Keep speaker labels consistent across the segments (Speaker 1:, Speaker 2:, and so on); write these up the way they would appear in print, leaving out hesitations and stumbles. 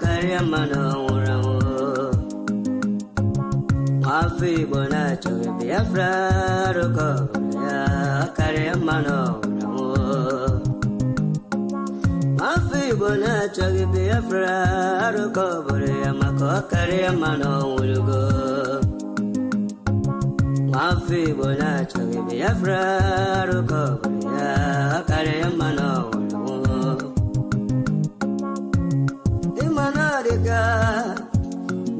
Speaker 1: karịa mmanụ nwụrụ anwụ. Afọ Igbo na-achọghị Biafra arụkọ ya karịa mmanụ nwụrụ anwụ. Afọ Igbo na-achọghị Biafra arụkọ obodo ya maka ọ karịa mmanụ nwụrụgo. Afọ Igbo na-achọghị Biafra arụkọ obodo ya karịa mmanụ nwụrụ anwụ. Ịmana dịka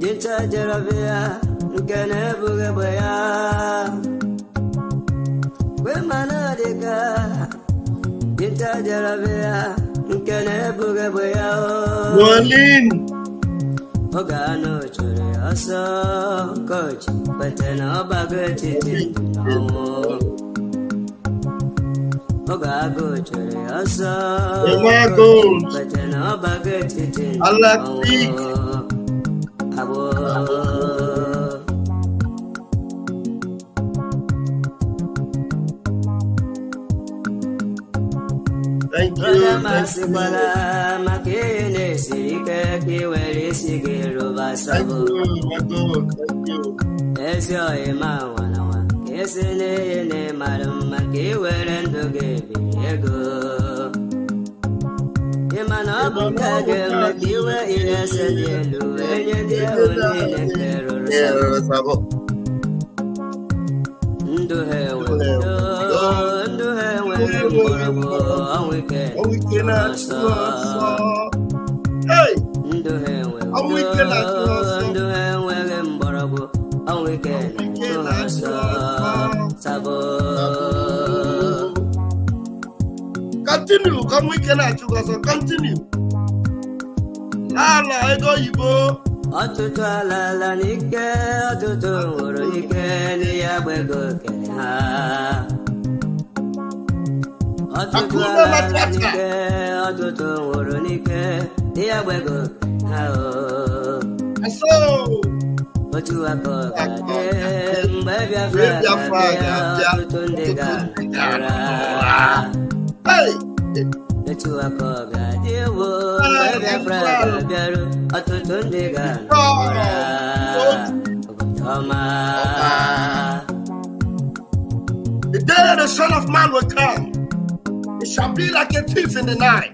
Speaker 1: dinta jerabịa nke na-ebughị egbe ya. Ịmana dịka dinta jerabịa nke na-ebughị egbe ya. Oge anụ chụrụ ya ọsọ kochi kwete na ọbago etiti ndụ na ọnwụ. Oge agụ chụrụ ya ọsọ kochi kwete na ọbago etiti ndụ na ọnwụ. Abo
Speaker 2: Thank you.
Speaker 1: Thank you,
Speaker 2: Continue, come we can continue. Lala, I go you go.
Speaker 1: Ọtụtụ alala n'ike, ọtụtụ nwụrụ n'ike n'ihe agbego kere ha. Ọtụtụ alala n'ike, ọtụtụ nwụrụ n'ike n'ihe agbego kere ha. Otu aka ọ ga-adị mgbe Biafra ga-abịa, ọtụtụ ndị ga-anara. Otu aka ọ ga-adị mgbe Biafra ga-abịaru, ọtụtụ ndị ga-anara.
Speaker 2: The day the Son of Man will come, it shall be like a thief in the night.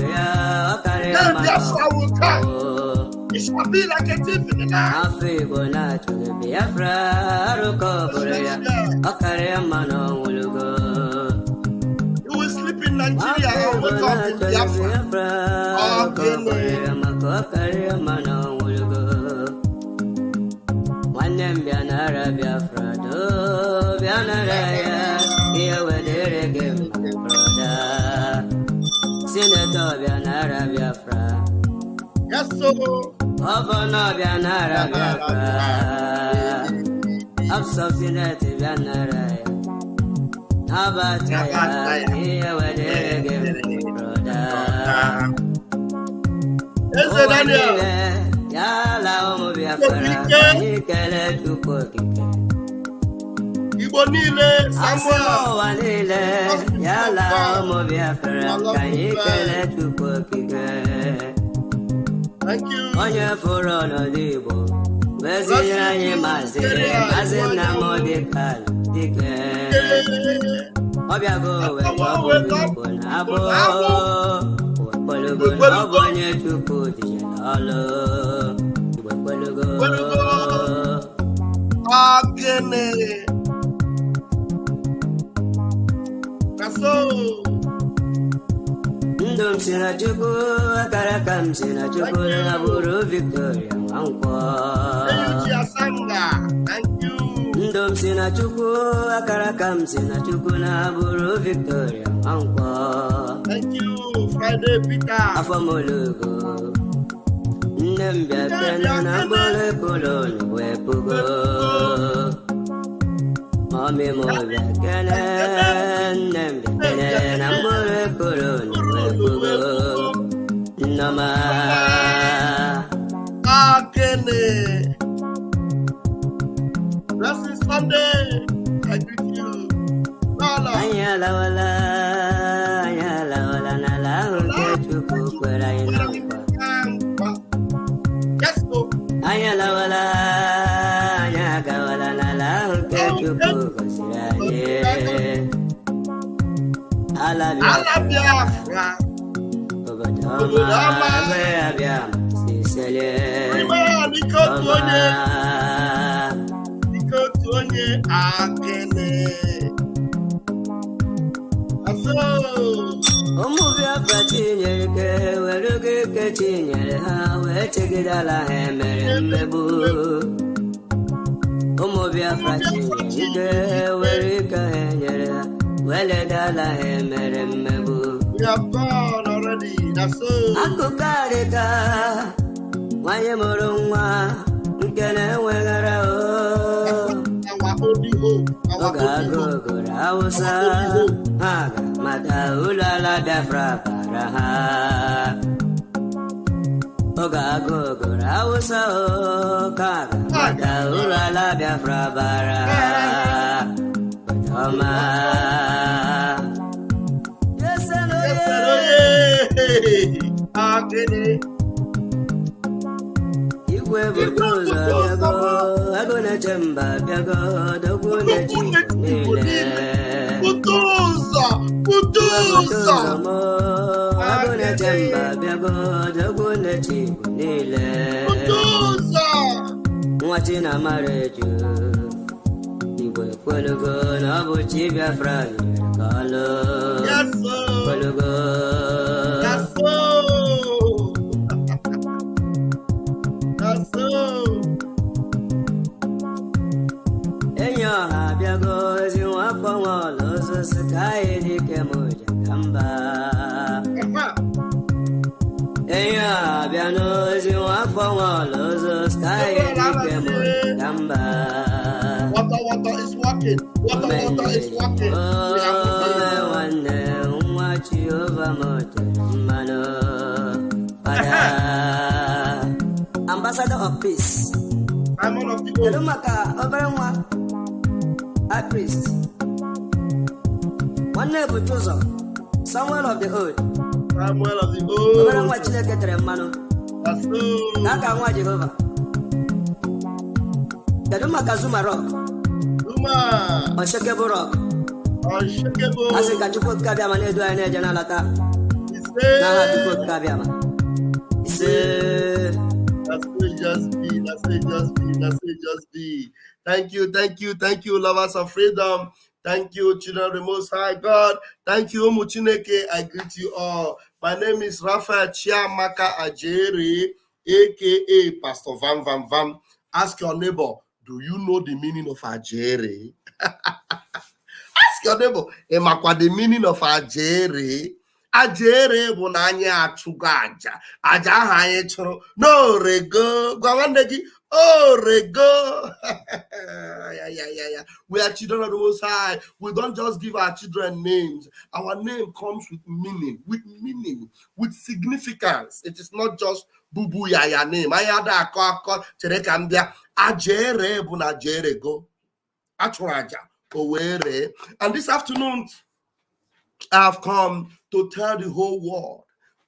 Speaker 2: Then Biafra will come. It shall be like a thief in the night. You will sleep in Nigeria and wake up in Biafra. Yes, so. Igbo niile Samuel
Speaker 1: yala ụmụ Biafra ka anyị kelee Chukwu okike.
Speaker 2: Thank you.
Speaker 1: Onye fụrụ ọnọdụ Igbo wezinyere anyị Maazị Nnamdi Kanu dike. Ọ bịago wee ọbụ Igbo na-abụ Igbo na ọ bụ onye Chukwu tinye n'ọlụ. Igbo kwelugo. Ndụ m si na Chukwu, akara aka m si na Chukwu, na bụrụ Victoria Nwankwọ. Ndụ m si na Chukwu, akara aka m si na Chukwu, na bụrụ Victoria Nwankwọ. Afọ m olugo, nne m bịa kene na mkpụrụ ekolo wee pugo. Mami mo bịa kene, nne m bịa kene na mkpụrụ ekolo wee pugo. Nnọma
Speaker 2: Akene. Blessed Sunday. I greet you.
Speaker 1: anyị alawala ala Biafra. Obodoma Biam Sisele.
Speaker 2: Nikotonye akene. Aso.
Speaker 1: Omu Biafra chinyere weruge ke chinyere ha wetegidala hemere mmebu. Omu Biafra chinyere werika henyere ha weledala hemere mmebu.
Speaker 2: We have gone already. That's all.
Speaker 1: Akukarika wanye murunwa nkene wegara o.
Speaker 2: Our only hope.
Speaker 1: Oga gogora awusa haga mata ulala Biafra paraha. Oga gogora awusa o kaga mata ulala Biafra paraha. Obodoma. Igwe budoza bịago, agụ na-eche mba bịago, dogwu na-eche niile.
Speaker 2: Budoza
Speaker 1: mo, agụ na-eche mba bịago, dogwu na-eche niile. Nwa Chinamara eju, Igwe kwelugo na ọ bụ Chi Biafra nyere ka ọ lụ. Kwelugo.
Speaker 2: Water is walking. Water is walking.
Speaker 1: Ambassador of peace.
Speaker 2: I'm one of the
Speaker 1: High priest. One neighbor Samuel of the old.
Speaker 2: Samuel of the old. That's all.
Speaker 1: Jehovah. Zuma rock.
Speaker 2: Zuma.
Speaker 1: Unshakable rock.
Speaker 2: Unshakable.
Speaker 1: As you can put Kabiama and Janalata.
Speaker 2: That's it, just be. Thank you, lovers of freedom. Thank you, children of the Most High God. Thank you, Umuchineke. I greet you all. My name is Raphael Chiamaka Ajere, aka Pastor Vam Vam Vam. Ask your neighbor, do you know the meaning of Ajere? Ask your neighbor, Emakwa, the meaning of Ajere. Ajere bụ na anyị achụgo aja ahụ anyị chụrụ n'orego gwawandegi orego. Yeah. We are children of the Most High. We don't just give our children names. Our name comes with meaning, with significance. It is not just bubu ya name. Ayada akọ chere ka mbịa. Ajere bụ na ajere go achụrụ aja owere. And this afternoon I have come to tell the whole world,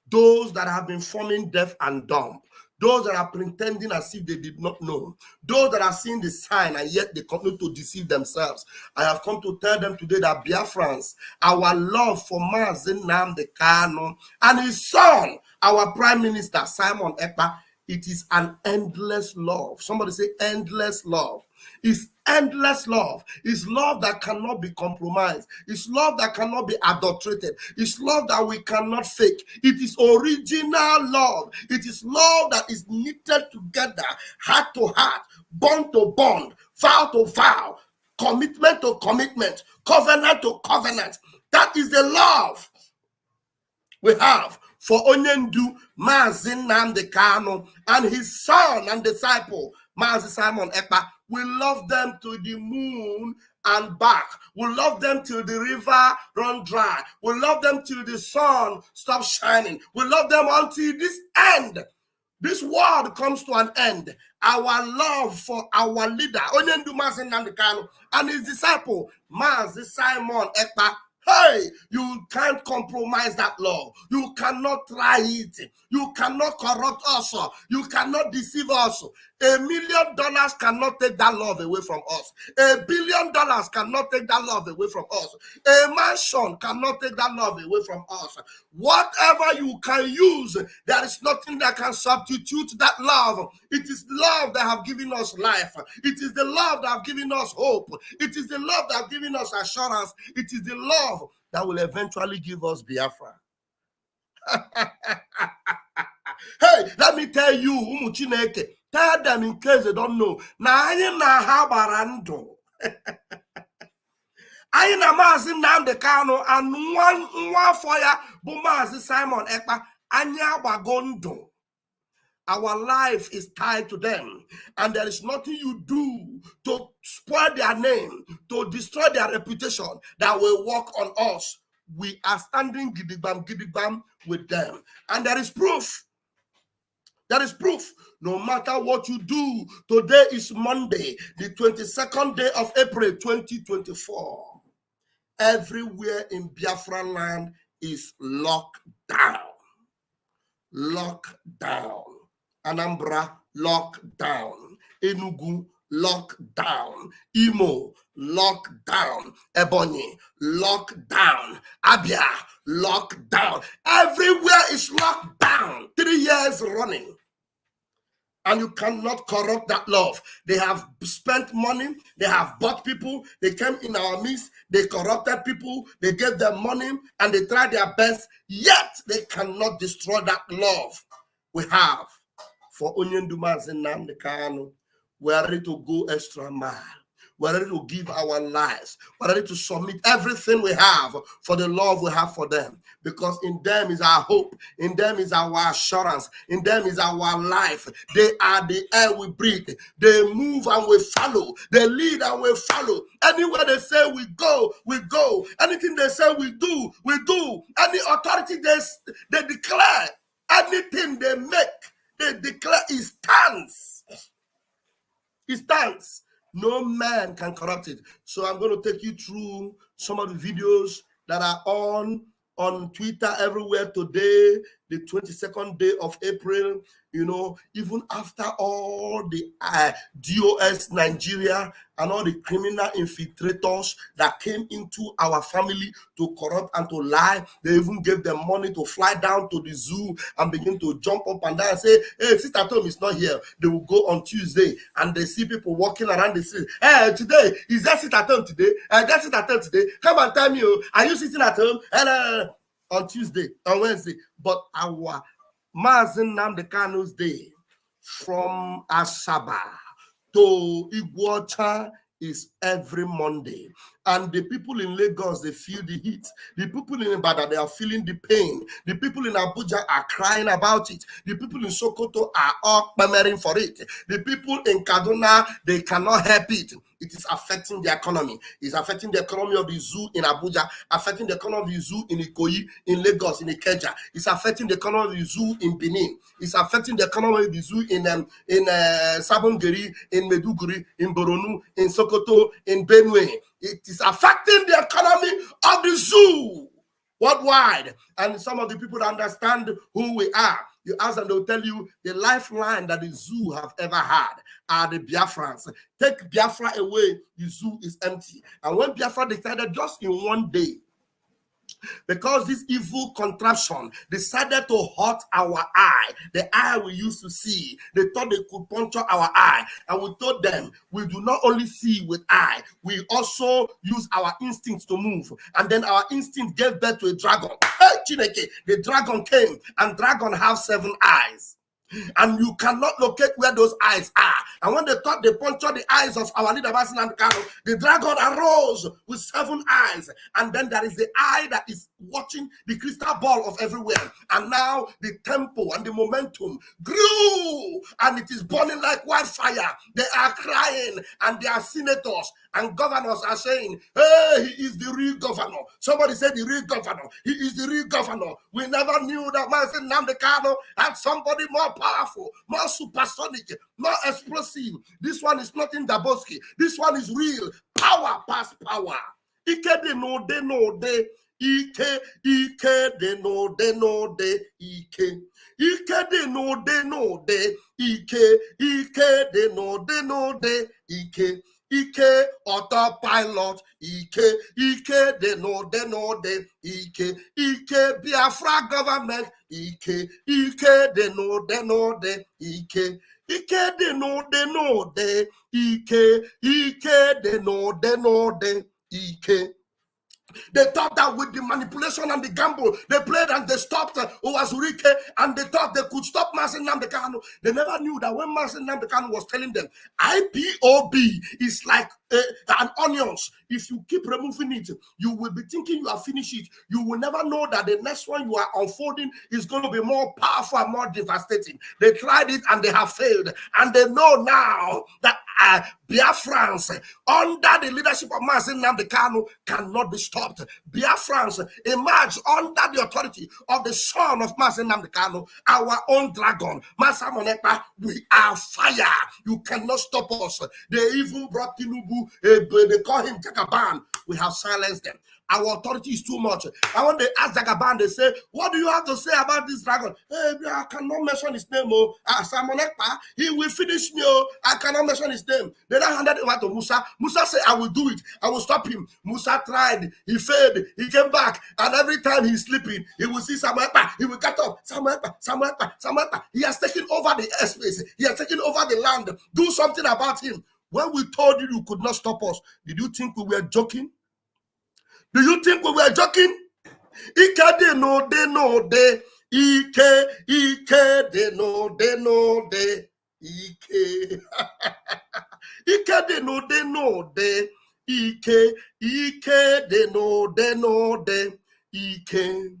Speaker 2: those that have been forming deaf and dumb, those that are pretending as if they did not know, those that are seeing the sign and yet they continue to deceive themselves. I have come to tell them today that Biafrans, our love for Mazi Nnamdi Kanu and his son, our Prime Minister Simon Ekpa, it is an endless love. Somebody say endless love. It's endless love. It's love that cannot be compromised. It's love that cannot be adulterated. It's love that we cannot fake. It is original love. It is love that is knitted together, heart to heart, bond to bond, vow to vow, commitment to commitment, covenant to covenant. That is the love we have for Onyendu Mazi Nnamdi Kanu and his son and disciple, Mazi Simon Ekpa. We love them to the moon and back. We love them till the river run dry. We love them till the sun stops shining. We love them until this end. This world comes to an end. Our love for our leader, Onyendu Mazi Nnamdi Kanu, and his disciple, Mazi Simon Ekpa. Hey, you can't compromise that love. You cannot try it. You cannot corrupt us. You cannot deceive us. $1 million cannot take that love away from us. $1 billion cannot take that love away from us. A mansion cannot take that love away from us. Whatever you can use, there is nothing that can substitute that love. It is love that have given us life. It is the love that have given us hope. It is the love that have given us assurance. It is the love that will eventually give us Biafra. Hey, let me tell you, ụmụ Chineke, tell them in case they don't know. Na anyị na ha gbara ndụ. Anyị na Maazị Nnamdi Kanu and nwa afọ ya bụ Maazị Simon Ekpa, anyị agbago ndụ. Our life is tied to them, and there is nothing you do to spoil their name, to destroy their reputation that will work on us. We are standing gidigbam with them, and there is proof. There is proof. No matter what you do, today is Monday, the 22nd day of April 2024. Everywhere in Biafra land is locked down. Locked down. Anambra, locked down. Enugu, locked down. Imo, locked down. Ebonyi, locked down. Abia, locked down. Everywhere is locked down. 3 years running. And you cannot corrupt that love. They have spent money. They have bought people. They came in our midst. They corrupted people. They gave them money and they tried their best. Yet they cannot destroy that love we have for Onyendu Maazị Nnamdi Kanu. We are ready to go extra mile. We're ready to give our lives. We're ready to submit everything we have for the love we have for them. Because in them is our hope. In them is our assurance. In them is our life. They are the air we breathe. They move and we follow. They lead and we follow. Anywhere they say we go, we go. Anything they say we do, we do. Any authority they declare, anything they make, they declare it stands. It stands. No man can corrupt it. So I'm going to take you through some of the videos that are on Twitter everywhere today, the 22nd day of April. You know, even after all the DOS Nigeria and all the criminal infiltrators that came into our family to corrupt and to lie, they even gave them money to fly down to the zoo and begin to jump up and down and say, hey, Sister Tom is not here. They will go on Tuesday and they see people walking around the street. Hey, today, is that Sister Tom today? That's Sister Tom today. Come and tell me, are you sitting at home? And on Tuesday, on Wednesday. But our Maazị Nnamdi Kanu's day from Asaba to Iguacha is every Monday. And the people in Lagos, they feel the heat. The people in Ibadan, they are feeling the pain. The people in Abuja are crying about it. The people in Sokoto are all clamoring for it. The people in Kaduna, they cannot help it. It is affecting the economy. It's affecting the economy of the zoo in Abuja, affecting the economy of the zoo in Ikoyi, in Lagos, in Ikeja. It's affecting the economy of the zoo in Benin. It's affecting the economy of the zoo in Sabongeri, in Meduguri, in Boronu, in Sokoto, in Benue. It is affecting the economy of the zoo worldwide. And some of the people understand who we are. You ask them, they'll tell you the lifeline that the zoo have ever had are the Biafrans. Take Biafra away, the zoo is empty. And when Biafra decided just in one day, because this evil contraption decided to hurt our eye, the eye we used to see, they thought they could puncture our eye. And we told them, we do not only see with eye, we also use our instincts to move. And then our instinct gave birth to a dragon. Hey, Chineke, the dragon came, and dragon have 7 eyes. And you cannot locate where those eyes are. And when they thought they punctured the eyes of our leader, the dragon arose with 7 eyes. And then there is the eye that is watching the crystal ball of everywhere. And now the tempo and the momentum grew, and it is burning like wildfire. They are crying, and their senators and governors are saying, hey, he is the real governor. Somebody said the real governor. He is the real governor. We never knew that Maazị Nnamdi Kanu had somebody more powerful, more supersonic, more explosive. This one is not in Daboski. This one is real. Power past power. Ikede no de. Ike, de no de, Ike. Ike de no de, Ike, de no de, Ike. Ike autopilot, Ike de no de, Ike Biafra government, Ike de no de, Ike de no de, Ike de no de, Ike. They thought that with the manipulation and the gamble, they played and they stopped Owazurike, and they thought they could stop Mazen Nnamdi Kanu. They never knew that when Mazen Nnamdi Kanu was telling them, IPOB is like an onions. If you keep removing it, you will be thinking you have finished it. You will never know that the next one you are unfolding is going to be more powerful and more devastating. They tried it and they have failed. And they know now that Biafrans, under the leadership of Mazen Nnamdi Kanu, cannot be stopped. Biafrans emerge under the authority of the son of Mazen Nnamdi Kanu, our own dragon. Masamon Ekpa, we are fire. You cannot stop us. They even brought Tinubu, they call him Jagaban. We have silenced them. Our authority is too much. And when they ask Jagaban, they say, what do you have to say about this dragon? Hey, I cannot mention his name. Simon Ekpa, he will finish me. I cannot mention his name. They then handed it over to Musa. Musa said, I will do it. I will stop him. Musa tried. He failed. He came back. And every time he's sleeping, he will see Simon Ekpa. He will get up. Simon Ekpa. He has taken over the airspace. He has taken over the land. Do something about him. When we told you could not stop us, did you think we were joking? Do you think we were joking? Ike de no de. Ike de no de. Ike. Ike de no de. Ike de no de. Ike.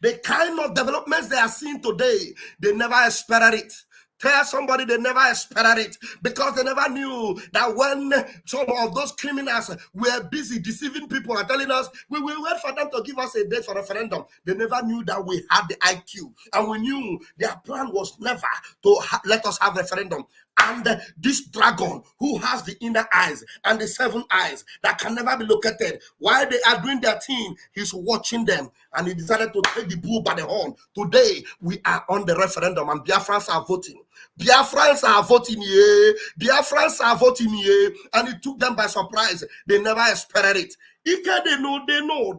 Speaker 2: The kind of developments they are seeing today, they never expected it. Tell somebody they never expected it, because they never knew that when some of those criminals were busy deceiving people and telling us we will wait for them to give us a date for referendum. They never knew that we had the IQ, and we knew their plan was never to let us have referendum. And this dragon who has the inner eyes and the seven eyes that can never be located, while they are doing their thing, he's watching them, and he decided to take the bull by the horn. Today, we are on the referendum, and Biafrans are voting. Biafrans are voting, yeah. Biafrans are voting, yeah. And it took them by surprise. They never expected it. Ike they know,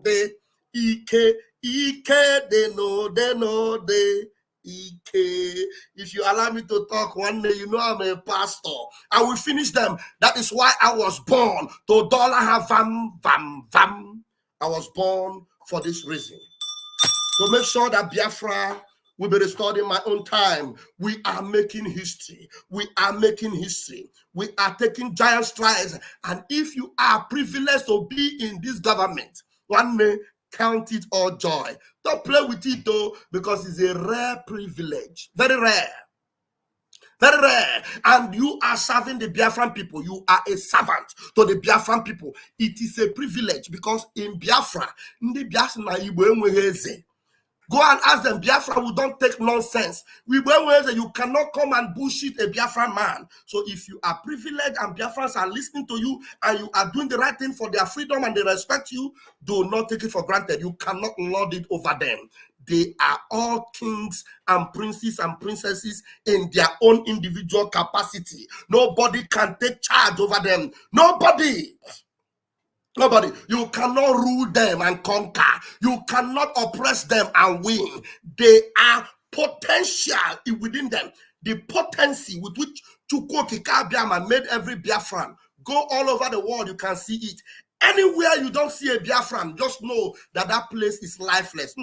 Speaker 2: they. Ike they know, they. Ike. If you allow me to talk one day, you know I'm a pastor. I will finish them. That is why I was born. To dollar have vam. I was born for this reason. To make sure that Biafra will be restored in my own time. We are making history. We are making history. We are taking giant strides. And if you are privileged to be in this government, one day, count it all joy. Don't play with it though, because it's a rare privilege. Very rare. Very rare. And you are serving the Biafran people. You are a servant to the Biafran people. It is a privilege, because in Biafra, go and ask them. Biafra, we don't take nonsense. You cannot come and bullshit a Biafran man. So if you are privileged and Biafrans are listening to you and you are doing the right thing for their freedom and they respect you, do not take it for granted. You cannot lord it over them. They are all kings and princes and princesses in their own individual capacity. Nobody can take charge over them. Nobody. You cannot rule them and conquer. You cannot oppress them and win. They are potential within them. The potency with which Chukwuokike Abiama made every Biafran. Go all over the world, you can see it. Anywhere you don't see a Biafran, just know that that place is lifeless.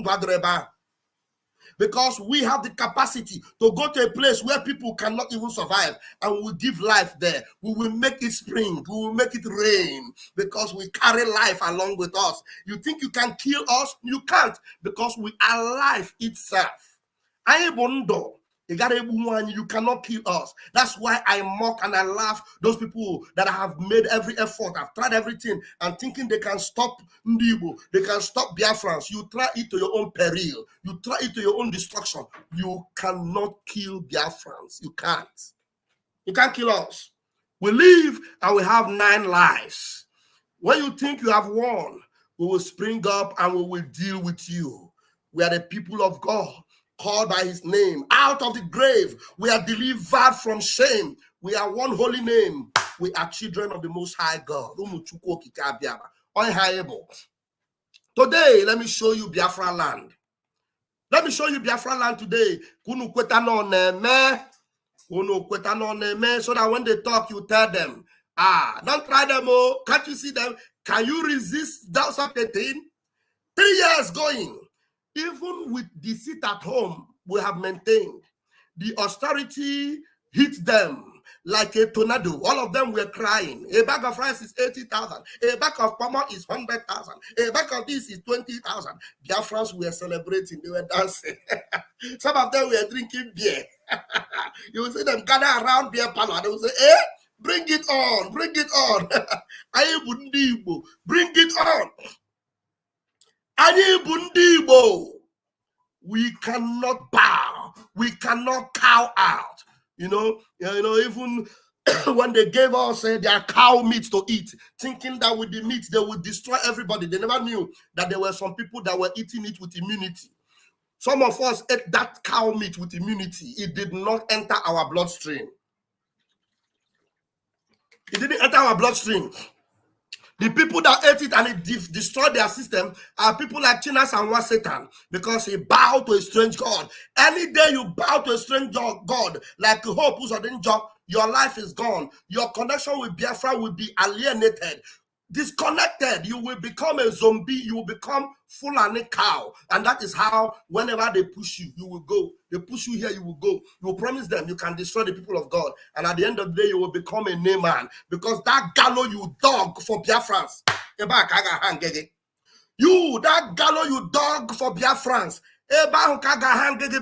Speaker 2: Because we have the capacity to go to a place where people cannot even survive, and we will give life there. We will make it spring. We will make it rain, because we carry life along with us. You think you can kill us? You can't, because we are life itself. You cannot kill us. That's why I mock and I laugh those people that have made every effort, have tried everything, and thinking they can stop Ndibo, they can stop Biafrans. You try it to your own peril. You try it to your own destruction. You cannot kill Biafrans. You can't. You can't kill us. We live and we have 9 lives. When you think you have won, We will spring up and we will deal with you. We are the people of God, called by his name. Out of the grave, we are delivered from shame. We are one holy name. We are children of the Most High God. Today, let me show you Biafra land. Let me show you Biafra land today. So that when they talk, you tell them, don't try them. Oh, can't you see them? Can you resist that sort of thing? 3 years going. Even with the seat at home, we have maintained. The austerity hit them like a tornado. All of them were crying. A bag of rice is 80,000. A bag of palm is 100,000. A bag of this is 20,000. Biafrans were celebrating. They were dancing. Some of them were drinking beer. You will see them gather around beer parlor. They will say, bring it on. Bring it on. Bring it on. We cannot bow. We cannot cow out. Even when they gave us their cow meat to eat, thinking that with the meat they would destroy everybody. They never knew that there were some people that were eating it with immunity. Some of us ate that cow meat with immunity. It did not enter our bloodstream. It didn't enter our bloodstream. The people that ate it and it destroyed their system are people like Chinas and Satan, because he bowed to a strange God. Any day you bow to a strange God, like Hope who's ordained job, your life is gone. Your connection with Biafra will be alienated, disconnected. You will become a zombie. You will become Fulani cow. And that is how, whenever they push you, you will go. They push you here, you will go. You will promise them you can destroy the people of God. And at the end of the day, you will become a Naaman. Because that gallows you dog for Biafrans. You, that gallows you dog for Biafrans.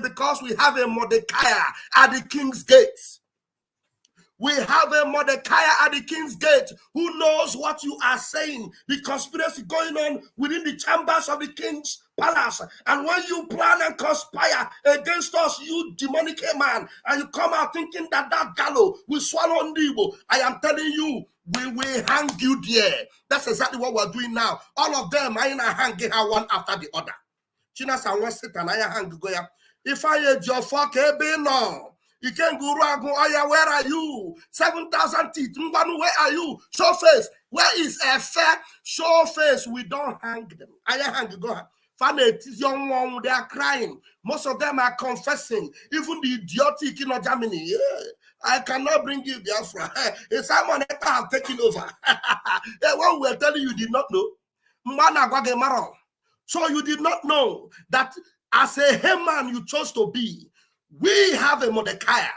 Speaker 2: Because we have a Mordecai at the king's gates. We have a Mordecai at the king's gate who knows what you are saying. The conspiracy going on within the chambers of the king's palace. And when you plan and conspire against us, you demonic man, and you come out thinking that gallows will swallow Ndibo, I am telling you, we will hang you there. That's exactly what we're doing now. All of them are hanging her one after the other. Chinas and Satan, I hang Goya. If I had your fuck, no. You can't go around, where are you? 7,000 teeth. Where are you? Show face. Where is a fair? Show face. We don't hang them. I hang go. Young one, they are crying. Most of them are confessing. Even the idiotic in Germany. Yeah, I cannot bring you Biafra. Simon Ekpa have taken over. What we are telling you did not know. So you did not know that as a Haman you chose to be. We have a Mordecai.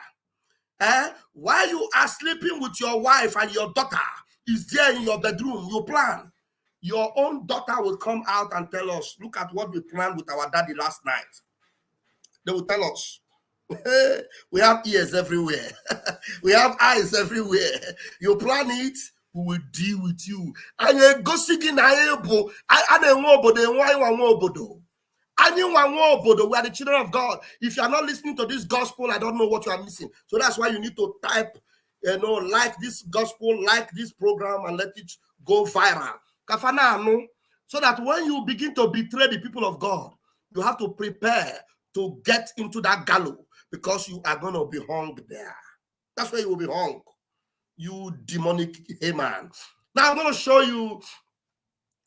Speaker 2: While you are sleeping with your wife and your daughter is there in your bedroom, you plan. Your own daughter will come out and tell us, look at what we planned with our daddy last night. They will tell us. We have ears everywhere. We have eyes everywhere. You plan it, we will deal with you. And you go seeking we are the children of God. If you are not listening to this gospel, I don't know what you are missing. So that's why you need to type, like this gospel, like this program, and let it go viral. So that when you begin to betray the people of God, you have to prepare to get into that gallows, because you are going to be hung there. That's where you will be hung. You demonic Haman. Now I'm going to show you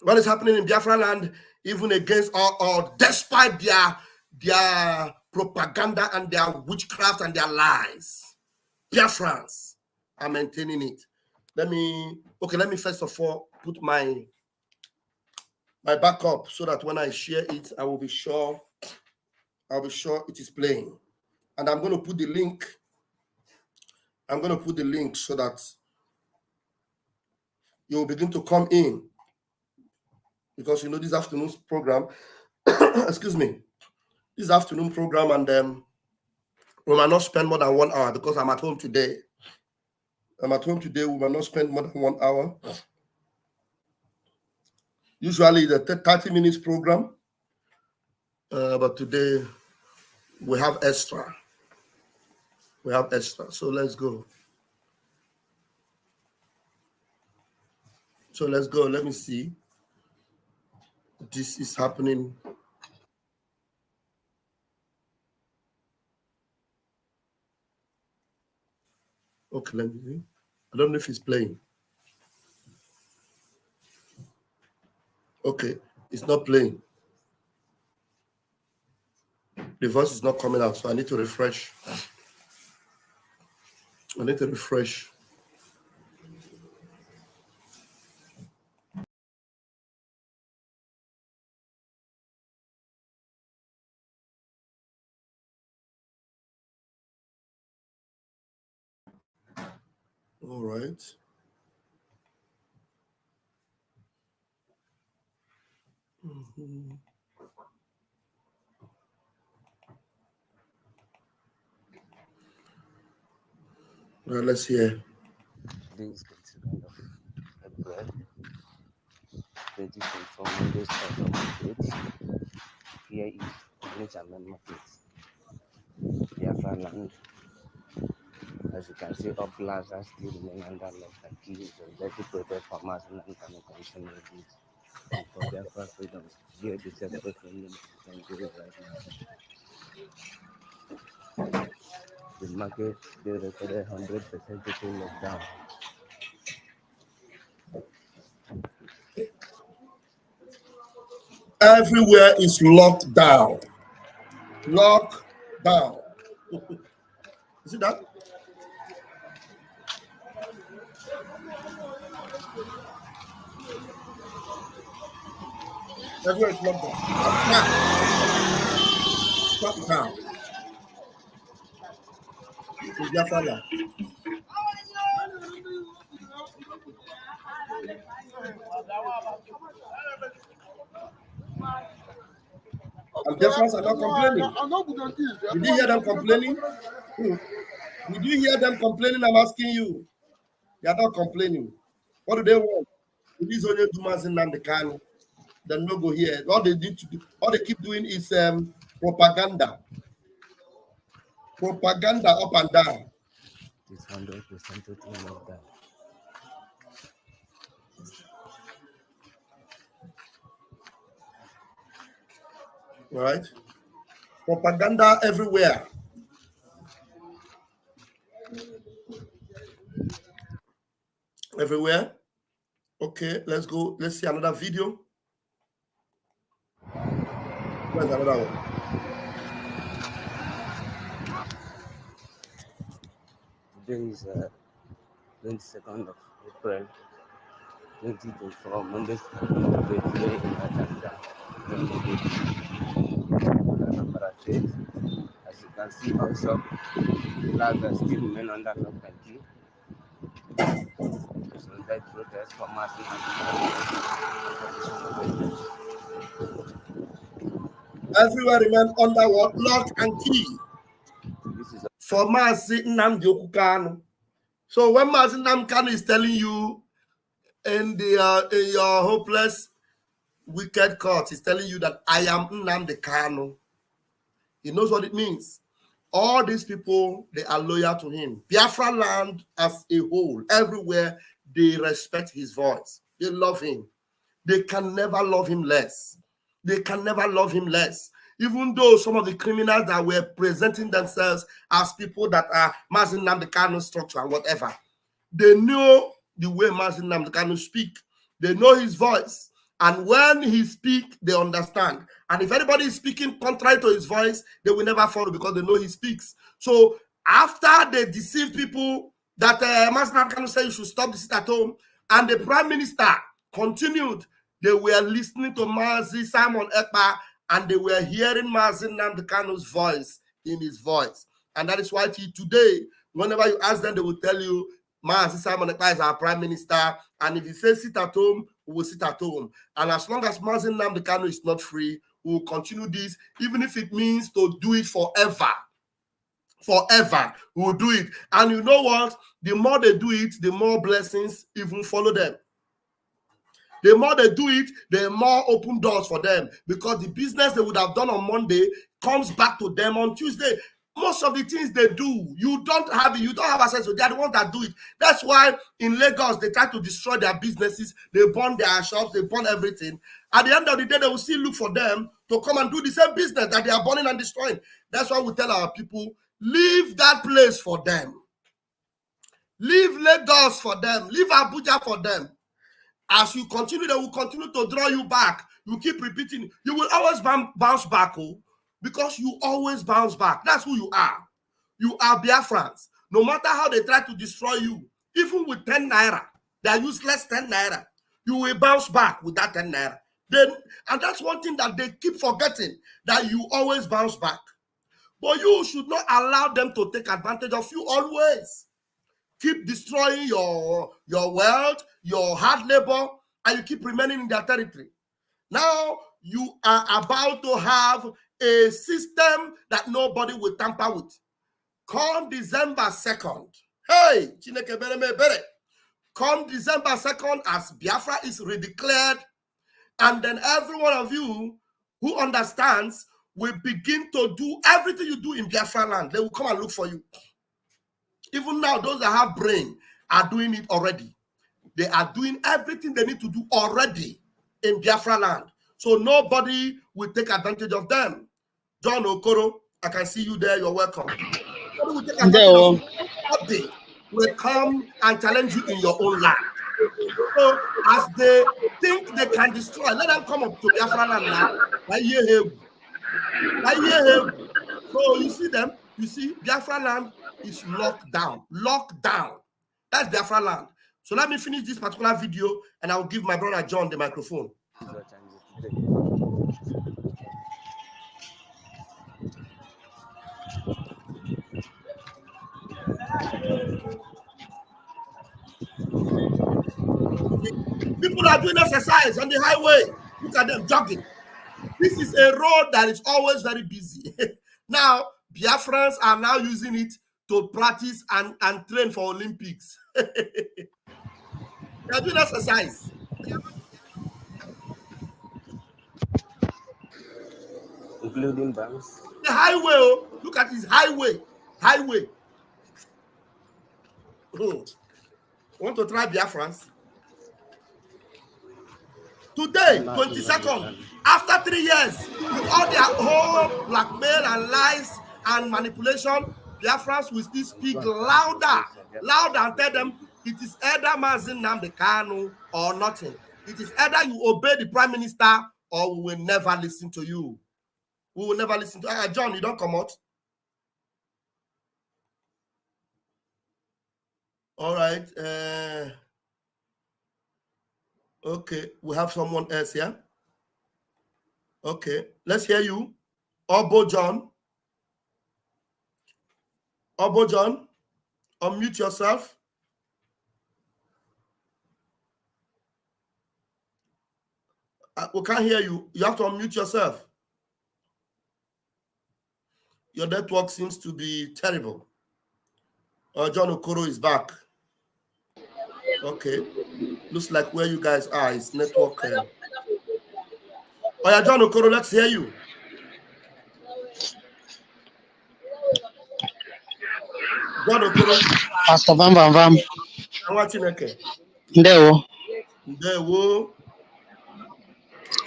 Speaker 2: what is happening in Biafra land, even against all despite their propaganda and their witchcraft and their lies. Biafrans are maintaining it. Let me first of all put my backup so that when I share it, I will be sure it is playing. And I'm going to put the link. I'm going to put the link so that you will begin to come in. Because this afternoon's program, excuse me, this afternoon program, and we might not spend more than 1 hour because I'm at home today. We might not spend more than 1 hour. Usually the 30 minutes program, but today we have extra. So let's go. Let me see. this is happening. Okay, let me see. I don't know if it's playing. Okay, it's not playing. The voice is not coming out, so I need to refresh. I need to refresh. All right. Well, let's hear.
Speaker 3: Things kind of April 2024 Mondays out of date. Here is Management Market, Biafrans. As you can see, all plazas still remain under lock and key. So let it protect farmers and consumer needs. And for Biafra freedoms, here they celebrate freedom and do it right now. The market, they recorded 100% total lockdown.
Speaker 2: Everywhere is locked down. Lock down. You see that? Everywhere is locked down. Locked down. In Biafra land. And Biafrans are not complaining. Did you hear them complaining? Did you hear them complaining? I'm asking you. They are not complaining. What do they want? These only Dumas in Namdekan. They no go here. All they need to do, all they keep doing is propaganda. Propaganda up and down.
Speaker 3: It's 100% total lockdown.
Speaker 2: Right? Propaganda everywhere. Everywhere. Okay, let's go. Let's see another video. Where's another one?
Speaker 3: Today is 22nd of April 2024, Mondays here in Ajanda. As you can see, also, plazas still remain under lock and key. So that protest for massive
Speaker 2: Everywhere remain under what? Lock and key.
Speaker 3: This is
Speaker 2: For Mazi Nnamdi Okukanu. So when Mazi Nnamdi Kanu is telling you in your hopeless, wicked court, he's telling you that I am Nnamdi Kanu. He knows what it means. All these people, they are loyal to him. Biafra land as a whole, everywhere, they respect his voice. They love him. They can never love him less. They can never love him less. Even though some of the criminals that were presenting themselves as people that are Mazi Nnamdi Kanu structure and whatever, they know the way Mazi Nnamdi Kanu speak. They know his voice. And when he speak, they understand. And if anybody is speaking contrary to his voice, they will never follow because they know he speaks. So after they deceived people that Mazi Nnamdi Kanu said you should stop the sit at home, and the prime minister continued, they were listening to Mazi Simon Ekpa, and they were hearing Mazi Nnamdi Kanu's voice in his voice. And that is why today, whenever you ask them, they will tell you, Mazi Simon Ekpa is our prime minister, and if he says sit at home, we will sit at home. And as long as Mazi Nnamdi Kanu is not free, we will continue this, even if it means to do it forever. Forever, we will do it. And you know what? The more they do it, the more blessings even follow them. The more they do it, the more open doors for them, because the business they would have done on Monday comes back to them on Tuesday. most of the things they do, you don't have it. You don't have access to it. They are the ones that do it. That's why in Lagos, they try to destroy their businesses. They burn their shops. They burn everything. At the end of the day, they will still look for them to come and do the same business that they are burning and destroying. That's why we tell our people, leave that place for them. Leave Lagos for them. Leave Abuja for them. As you continue, they will continue to draw you back. You keep repeating. You will always bounce back, because you always bounce back. That's who you are. You are Biafrans. No matter how they try to destroy you, even with 10 naira, they are useless 10 naira, you will bounce back with that 10 naira. And that's one thing that they keep forgetting, that you always bounce back. But you should not allow them to take advantage of you always. Keep destroying your wealth, your hard labor, and you keep remaining in their territory. Now you are about to have a system that nobody will tamper with. Come December 2nd. Hey, Chineke bere bere. Come December 2nd, as Biafra is redeclared, and then every one of you who understands will begin to do everything you do in Biafra land. They will come and look for you. Even now, those that have brain are doing it already. They are doing everything they need to do already in Biafra land. So nobody will take advantage of them. John Okoro, I can see you there. You're welcome. Nobody will take advantage of you. Nobody will come and challenge you in your own land. So as they think they can destroy, let them come up to Biafra land now. So you see them, you see Biafra land is locked down. Locked down. That's Biafra land. So let me finish this particular video and I'll give my brother John the microphone. People are doing exercise on the highway. Look at them jogging. This is a road that is always very busy. Now, Biafrans are now using it to practice and train for Olympics. They are doing exercise.
Speaker 3: Including banks.
Speaker 2: The highway, look at this highway. Highway. Want to try Biafrans? Today, 22nd, after 3 years, with all their whole blackmail and lies and manipulation, Biafrans will still speak louder and tell them it is either Mazin Nnamdi Kanu or nothing. It is either you obey the Prime Minister or we will never listen to you. We will never listen to you. John, you don't come out. All right. Okay, we have someone else here. Okay, let's hear you. Obo John. Obo John, unmute yourself. We can't hear you. You have to unmute yourself. Your network seems to be terrible. John Okoro is back. Okay. Looks like where you guys are is network. Oh yeah, John Okoro, let's hear you. John Okoro.
Speaker 4: Pastor Vam.
Speaker 2: I'm watching. Okay.
Speaker 4: Ndewo.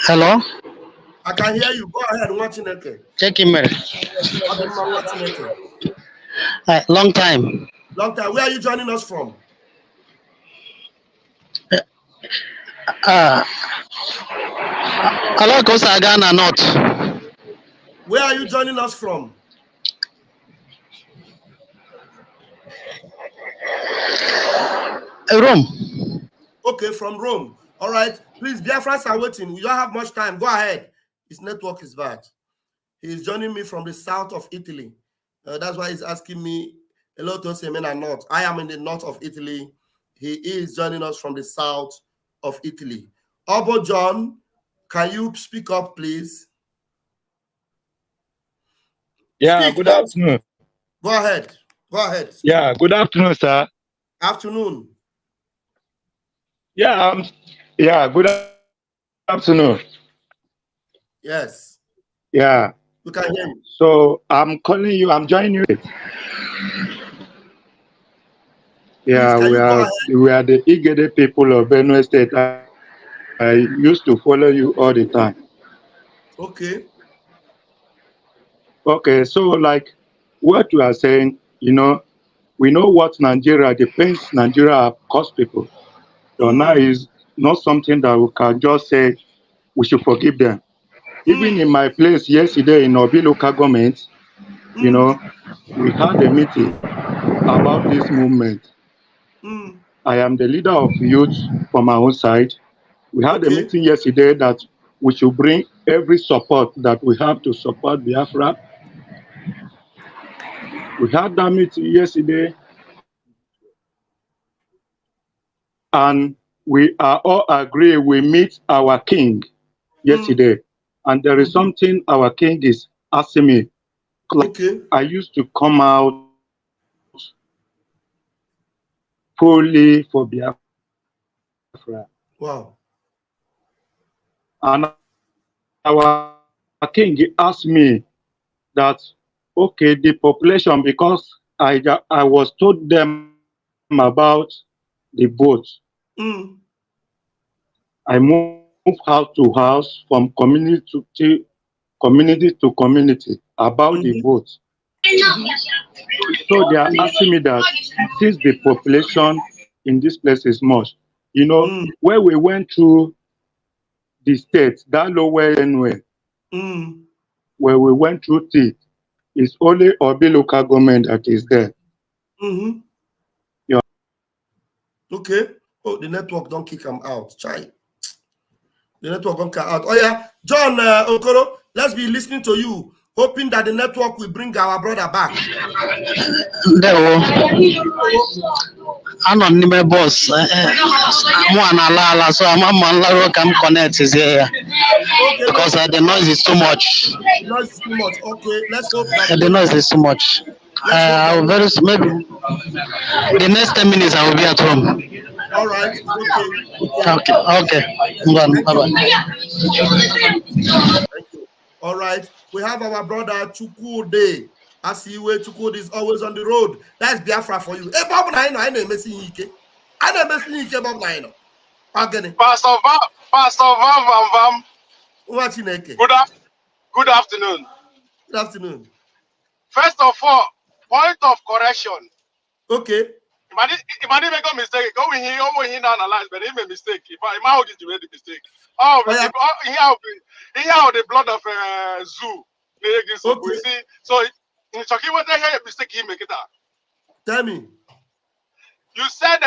Speaker 4: Hello.
Speaker 2: I can hear you. Go ahead. Watching. Okay.
Speaker 4: Check him. Long time.
Speaker 2: Long time. Where are you joining us from?
Speaker 4: Alakosa Ghana North.
Speaker 2: Where are you joining us from?
Speaker 4: Rome.
Speaker 2: Okay, from Rome. All right. Please, Biafrans are waiting. We don't have much time. Go ahead. His network is bad. He is joining me from the south of Italy. That's why he's asking me, hello to Semen and North. I am in the north of Italy. He is joining us from the south of Italy. Obo John, can you speak up, please?
Speaker 5: Yeah, good afternoon.
Speaker 2: Go ahead.
Speaker 5: Yeah, good afternoon, sir.
Speaker 2: Afternoon.
Speaker 5: Yeah, good afternoon.
Speaker 2: Yes.
Speaker 5: Yeah.
Speaker 2: We can hear you.
Speaker 5: So I'm calling you. I'm joining you. Yeah, we are the Igede people of Benue State. I used to follow you all the time.
Speaker 2: Okay.
Speaker 5: Okay, so like what you are saying, you know, we know what Nigeria, the pains Nigeria have caused people. So now is not something that we can just say we should forgive them. Even in my place yesterday in Obi local government, you know, we had a meeting about this movement. I am the leader of youth from my own side. We had a meeting yesterday that we should bring every support that we have to support Biafra. We had that meeting yesterday, and we are all agree we meet our king yesterday. And there is something our king is asking me. Like, I used to come out fully for Biafra.
Speaker 2: Wow.
Speaker 5: And our king asked me that, okay, the population, because I was told them about the vote. I moved house to house from community to community about the vote. So they are asking me that since the population in this place is much, you know, where we went through the state, that lower anyway, where we went through it, it's only Obi local government that is there.
Speaker 2: Yeah. Okay. Oh, the network don't kick them out. Chai. The network don't kick out. Oh yeah, John Okoro, let's be listening to you, hoping that the network will bring our brother back.
Speaker 4: I'm on my boss. I'm one ala, so I'm on come connect here because the noise is too much.
Speaker 2: The noise is too much. Okay, let's hope that
Speaker 4: the noise is too much. I will very maybe the next 10 minutes I will be at home.
Speaker 2: All right.
Speaker 4: Okay. Bye.
Speaker 2: Thank you. All right. We have our brother Chukwude. I see where Chukwude is always on the road. That's Biafra for you. Hey, Bob Naino, I know messing Ike. I know messing Ike, Bob Naino.
Speaker 6: Pastor Vam. Good afternoon.
Speaker 2: Good afternoon.
Speaker 6: First of all, point of correction.
Speaker 2: Okay.
Speaker 6: If I didn't make a mistake, go in here and analyze, but he made a mistake. If I might get to make a mistake. Oh, here the blood of zoo. Okay. See, so in Chucky, what the hell mistake he make it up?
Speaker 2: Tell me.
Speaker 6: You said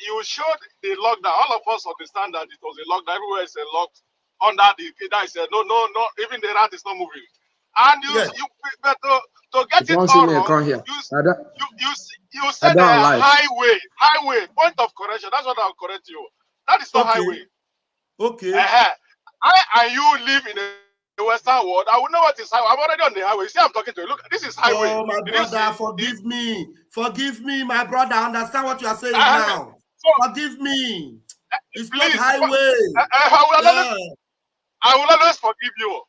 Speaker 6: you showed the lockdown. All of us understand that it was a lockdown. Everywhere is a locked under the I said no, even the rat is not moving. And but to get it all wrong, you said highway, point of correction. That's what I'll correct you. That is not highway.
Speaker 2: Okay.
Speaker 6: I and you live in the Western world. I will know what is highway. I'm already on the highway. See, I'm talking to you. Look, this is highway.
Speaker 2: Oh, my brother, forgive me. Forgive me, my brother. I understand what you are saying now. Forgive me. It's please, not highway.
Speaker 6: I will always forgive you.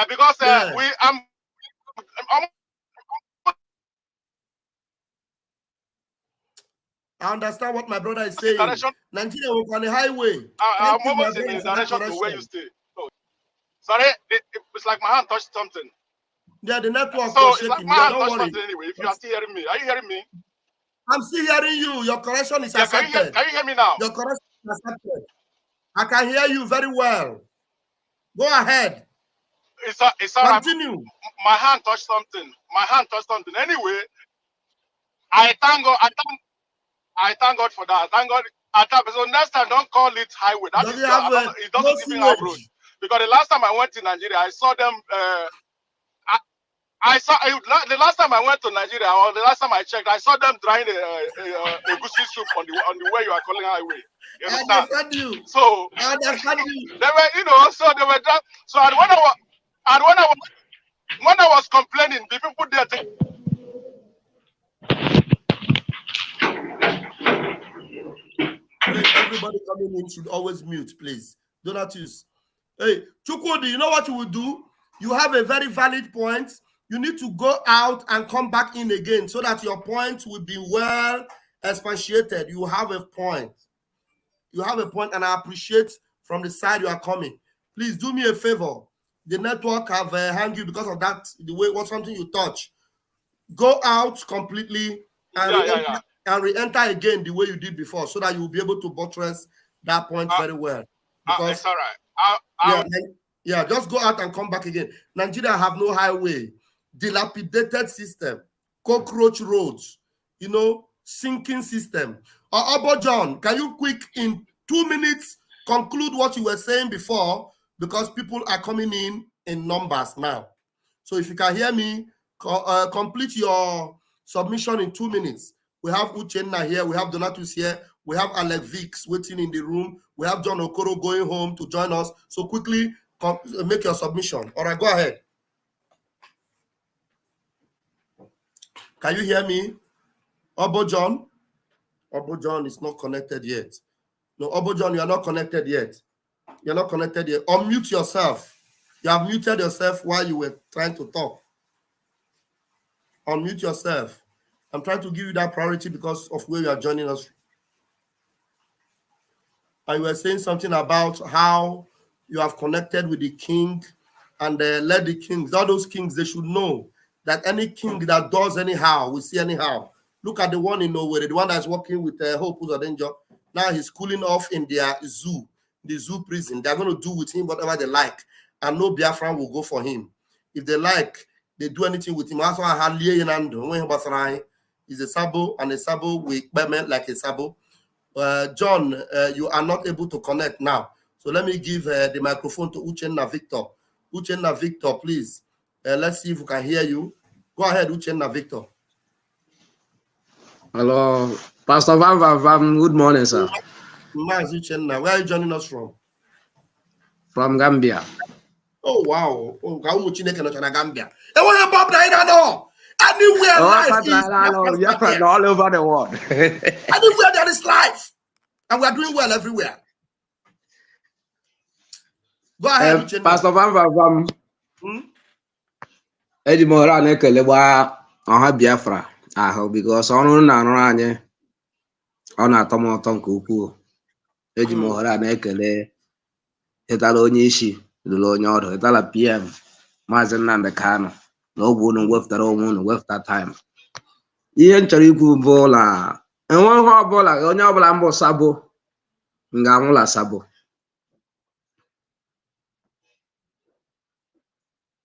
Speaker 6: Because I'm
Speaker 2: I understand what my brother is saying. Nigeria was on the highway.
Speaker 6: I'm almost in the direction to where you stay. Oh. Sorry, it's like my hand touched something.
Speaker 2: Yeah, the network
Speaker 6: so
Speaker 2: was
Speaker 6: shaking.
Speaker 2: Like
Speaker 6: my hand touched something anyway. If you are still hearing me, are you hearing me?
Speaker 2: I'm still hearing you. Your correction is accepted.
Speaker 6: Can you hear me now?
Speaker 2: Your correction is accepted. I can hear you very well. Go ahead.
Speaker 6: It's all
Speaker 2: Continue.
Speaker 6: Right. My hand touched something. Anyway, I thank God. I thank God for that. Thank God. So next time, don't call it highway. That is it doesn't even have road. Because the last time I went to Nigeria, I saw them. I saw the last time I went to Nigeria, or the last time I checked, I saw them drying a goosey soup on the way you are calling highway. You understand?
Speaker 2: I understand you.
Speaker 6: So
Speaker 2: I understand you.
Speaker 6: They were, so they were. So when I was complaining, the people there.
Speaker 2: Everybody coming in should always mute, please. Do not use. Hey, Chukwudi, you know what you will do? you have a very valid point. You need to go out and come back in again so that your point will be well expatiated. You have a point. You have a point, and I appreciate from the side you are coming. Please do me a favor. The network have hanged you because of that. The way was something you touch. Go out completely and re-enter again the way you did before, so that you will be able to buttress that point very well. Because
Speaker 6: it's all right.
Speaker 2: Just go out and come back again. Nigeria have no highway, dilapidated system, cockroach roads, sinking system. Obo John, can you quick in 2 minutes conclude what you were saying before, because people are coming in numbers now. So if you can hear me, complete your submission in 2 minutes. We have Uchenna here, we have Donatus here, we have Alex Vix waiting in the room, we have John Okoro going home to join us. So quickly make your submission. All right, go ahead. Can you hear me? Obo John? Obo John is not connected yet. No, Obo John, you are not connected yet. You're not connected yet. Unmute yourself. You have muted yourself while you were trying to talk. Unmute yourself. I'm trying to give you that priority because of where you are joining us. And you were saying something about how you have connected with the king and led the kings. All those kings, they should know that any king that does anyhow, we see anyhow. Look at the one in Norway, the one that's working with Hope Danger. Now he's cooling off in their zoo, the zoo prison. They're going to do with him whatever they like. And no Biafran will go for him. If they like, they do anything with him. He's a sabo, and a sabo with payment like a sabo. John, you are not able to connect now. So let me give the microphone to Uchenna Victor. Uchenna Victor, please. Let's see if we can hear you. Go ahead, Uchenna Victor.
Speaker 7: Hello, Pastor Van. Good morning, sir.
Speaker 2: Mas Uchenna, where are you joining us from?
Speaker 7: From Gambia.
Speaker 2: Oh, wow. Oh, Gambia. Anywhere life is
Speaker 7: all over the world.
Speaker 2: Anywhere there is life. And we are doing well everywhere. Go ahead,
Speaker 7: Pastor Van. Eddie Moran Ekeleba on Biafra. I hope because on Ranye on a Tomoton Kuku. Eddie Moran Ekele Etalonishi, the Lord, Etala PM, Mazen and the Kano. No one with their own with that time. Ian Chariku Bola and one hard bola, Onyabalambo Sabo, Ngamula Sabo.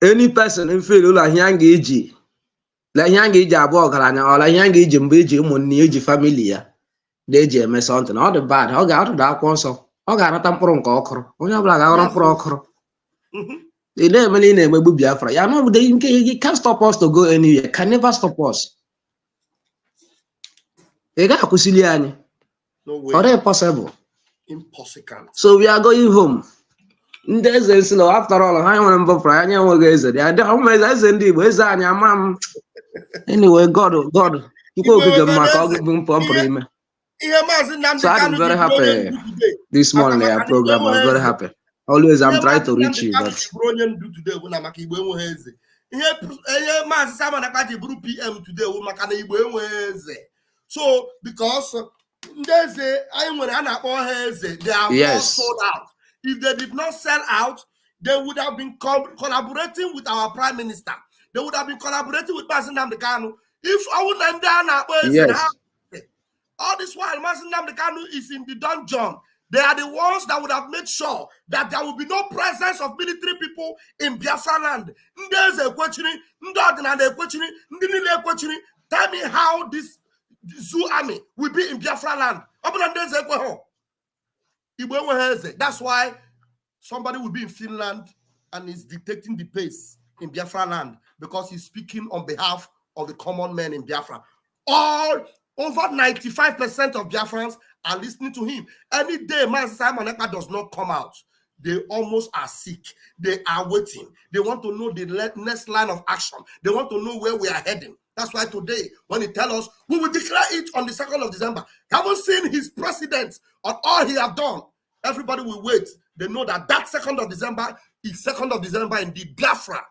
Speaker 7: Any person in Phil like Yangi, like Yangi Jabogarana, or like Yangi Jimbeji, Muniji familia, Deji, me something, all the bad, I'll get out of that console. I'll get a tampon cocker, Onyabla Procker. They never name a Biafra. You know, they can't stop us to go anywhere, can never stop us. They got Kusiliani.
Speaker 2: No way.
Speaker 7: Or impossible.
Speaker 2: Impossible.
Speaker 7: So we are going home. There's a slow after all. I want to pray. I want to go. I don't send you. Where's that? Your mom. Anyway, God. You go to the mark. I'll give him pump. So I'm very happy this morning. Our program. I'm very happy. Always I'm trying to reach you. But
Speaker 2: so because there's they are all sold out. If they did not sell out, they would have been collaborating with our prime minister. They would have been collaborating with Mazen Namdekanu. If I would all this while Mazen Namdekanu is in the dungeon, they are the ones that would have made sure that there will be no presence of military people in Biafra land. Tell me how this zoo army will be in Biafra land. That's why somebody will be in Finland and is dictating the pace in Biafra land, because he's speaking on behalf of the common men in Biafra. All over 95% of Biafrans are listening to him. Any day man Simon Ekpa does not come out, they almost are sick. They are waiting. They want to know the next line of action. They want to know where we are heading. That's why today, when he tells us, we will declare it on the 2nd of December. Haven't seen his precedents on all he have done. Everybody will wait. They know that 2nd of December is 2nd of December in the Biafra.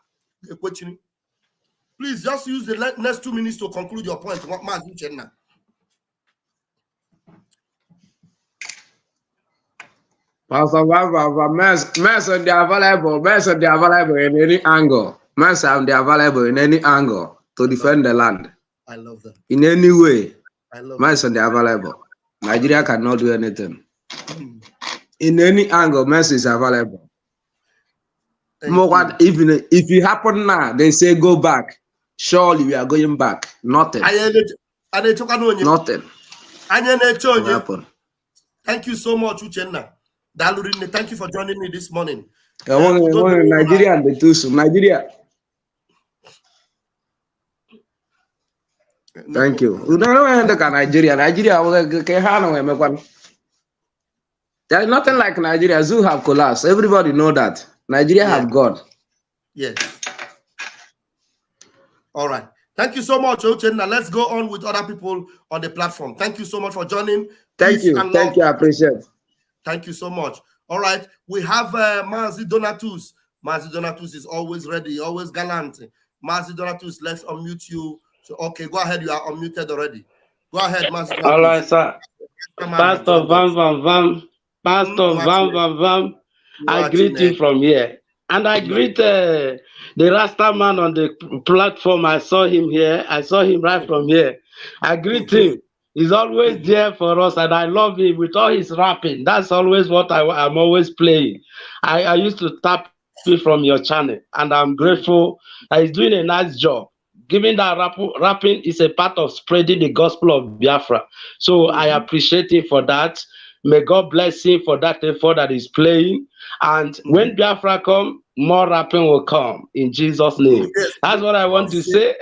Speaker 2: Please just use the next 2 minutes to conclude your point.
Speaker 7: Pastor Mess on the available in any angle. Mess on the available in any angle to defend the land.
Speaker 2: I love that.
Speaker 7: In any way.
Speaker 2: I love
Speaker 7: Mess on the available. Nigeria cannot do anything. In any angle, Mess is available. Even if it happen now, they say go back. Surely we are going back. Nothing. Nothing. Happen.
Speaker 2: Thank you so much, Uchenna. Dalurine, thank you for joining me this morning.
Speaker 7: Nigeria and the two. Nigeria. Thank you. Nigeria. There is nothing like Nigeria. Zoo have collapsed. Everybody know that. Nigeria have God.
Speaker 2: Yes. All right. Thank you so much, Uchenna. Let's go on with other people on the platform. Thank you so much for joining.
Speaker 7: Thank you. Thank you. I appreciate it.
Speaker 2: Thank you so much. All right. We have Mazi Donatus. Mazi Donatus is always ready, always gallant. Mazi Donatus, let's unmute you. So, okay, go ahead. You are unmuted already. Go ahead, Mazi Donatus.
Speaker 8: All right, sir. Pastor Vam. Pastor Vam. I greet you from here. And I greet the Rasta man on the platform. I saw him here. I saw him right from here. I greet him. He's always there for us, and I love him with all his rapping. That's always what I'm always playing. I used to tap it from your channel, and I'm grateful that he's doing a nice job. Given that rapping is a part of spreading the gospel of Biafra. So I appreciate him for that. May God bless him for that effort that he's playing. And when Biafra come, more rapping will come in Jesus' name. That's what I want to say.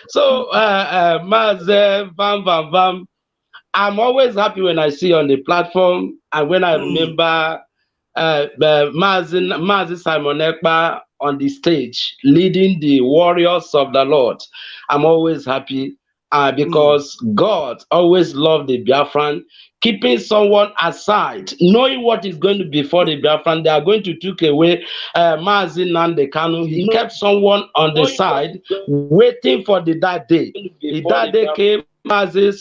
Speaker 8: So, Maze, Vam, I'm always happy when I see you on the platform, and when I remember Mazi Simon Ekpa on the stage leading the warriors of the Lord. I'm always happy because God always loved the Biafran. Keeping someone aside, knowing what is going to be for the Biafran, they are going to take away Mazi Nnamdi Kanu. He kept someone on the side, waiting for that day. That day came, Mazi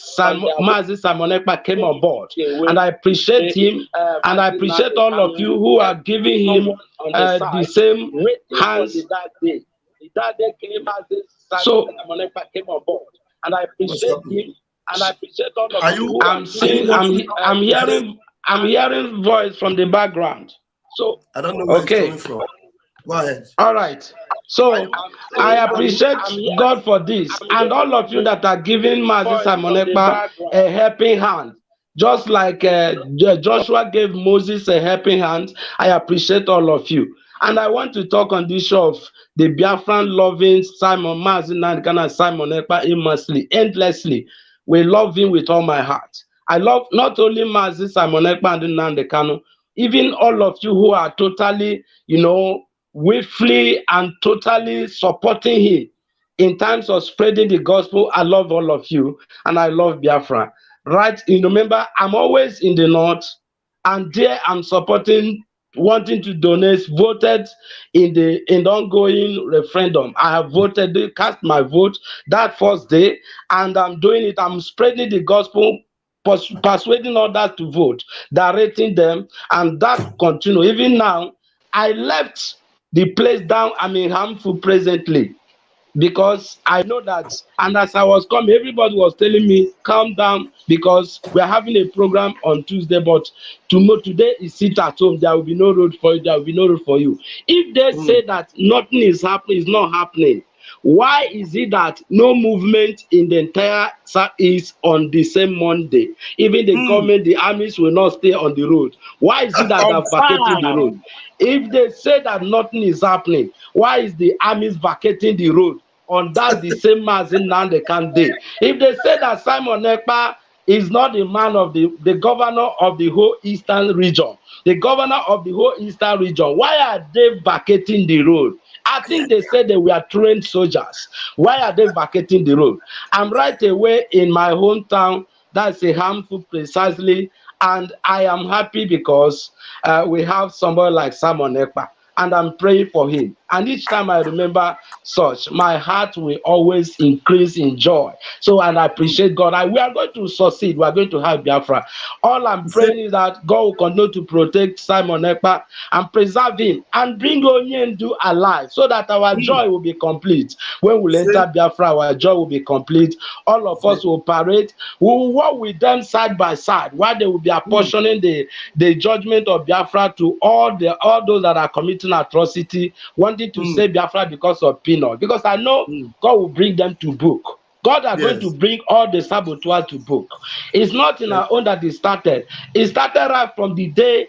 Speaker 8: Simon Ekpa came on board, and I appreciate him, and I appreciate all of you who are giving him the same hands. That day came, Mazi Simon Ekpa came on board, and I appreciate him. And I appreciate all of you. I'm hearing voice from the background. So
Speaker 2: I don't know where it's coming from. Go ahead.
Speaker 8: All right. So I appreciate God for this, and all of you that are giving Mazi Simon Ekpa a helping hand. Just like Joshua gave Moses a helping hand, I appreciate all of you. And I want to talk on this show of the Biafran loving Mazi Nnamdi Kanu and Simon Ekpa immensely, endlessly. We love him with all my heart. I love not only Mazi Simon Ekpa and Nnamdi Kanu, even all of you who are totally, willfully and totally supporting him in terms of spreading the gospel. I love all of you, and I love Biafra. Right? Remember, I'm always in the north, and there I'm supporting, wanting to donate, voted in the ongoing referendum. I have voted, cast my vote that first day, and I'm doing it. I'm spreading the gospel, persuading others to vote, directing them, and that continue. Even now, I left the place down. I'm in Harmful presently, because I know that, and as I was coming, everybody was telling me, calm down, because we're having a program on Tuesday, but today is sit at home. There will be no road for you. There will be no road for you. If they say that nothing is happening, it's not happening, why is it that no movement in the entire Southeast on the same Monday? Even the government, the armies will not stay on the road. Why is it that they're vacating the road? If they say that nothing is happening, why is the armies vacating the road on that the same Mazi Nnamdi Kanu day? If they say that Simon Ekpa is not the man of the governor of the whole eastern region, the governor of the whole eastern region, why are they vacating the road? I think they said they were trained soldiers. Why are they vacating the road? I'm right away in my hometown. That's a Harmful precisely. And I am happy because we have somebody like Simon Ekpa, and I'm praying for him. And each time I remember such, my heart will always increase in joy. So, and I appreciate God. We are going to succeed. We are going to have Biafra. All I'm praying is that God will continue to protect Simon Ekpa and preserve him and bring Onyendu alive so that our joy will be complete. When we enter Biafra, our joy will be complete. All of us will parade. We will walk with them side by side while they will be apportioning the judgment of Biafra to all those that are committing atrocity, wanting to save Biafra because of peanut. Because I know God will bring them to book. God are going to bring all the saboteurs to book. It's not in our own that it started. It started right from the day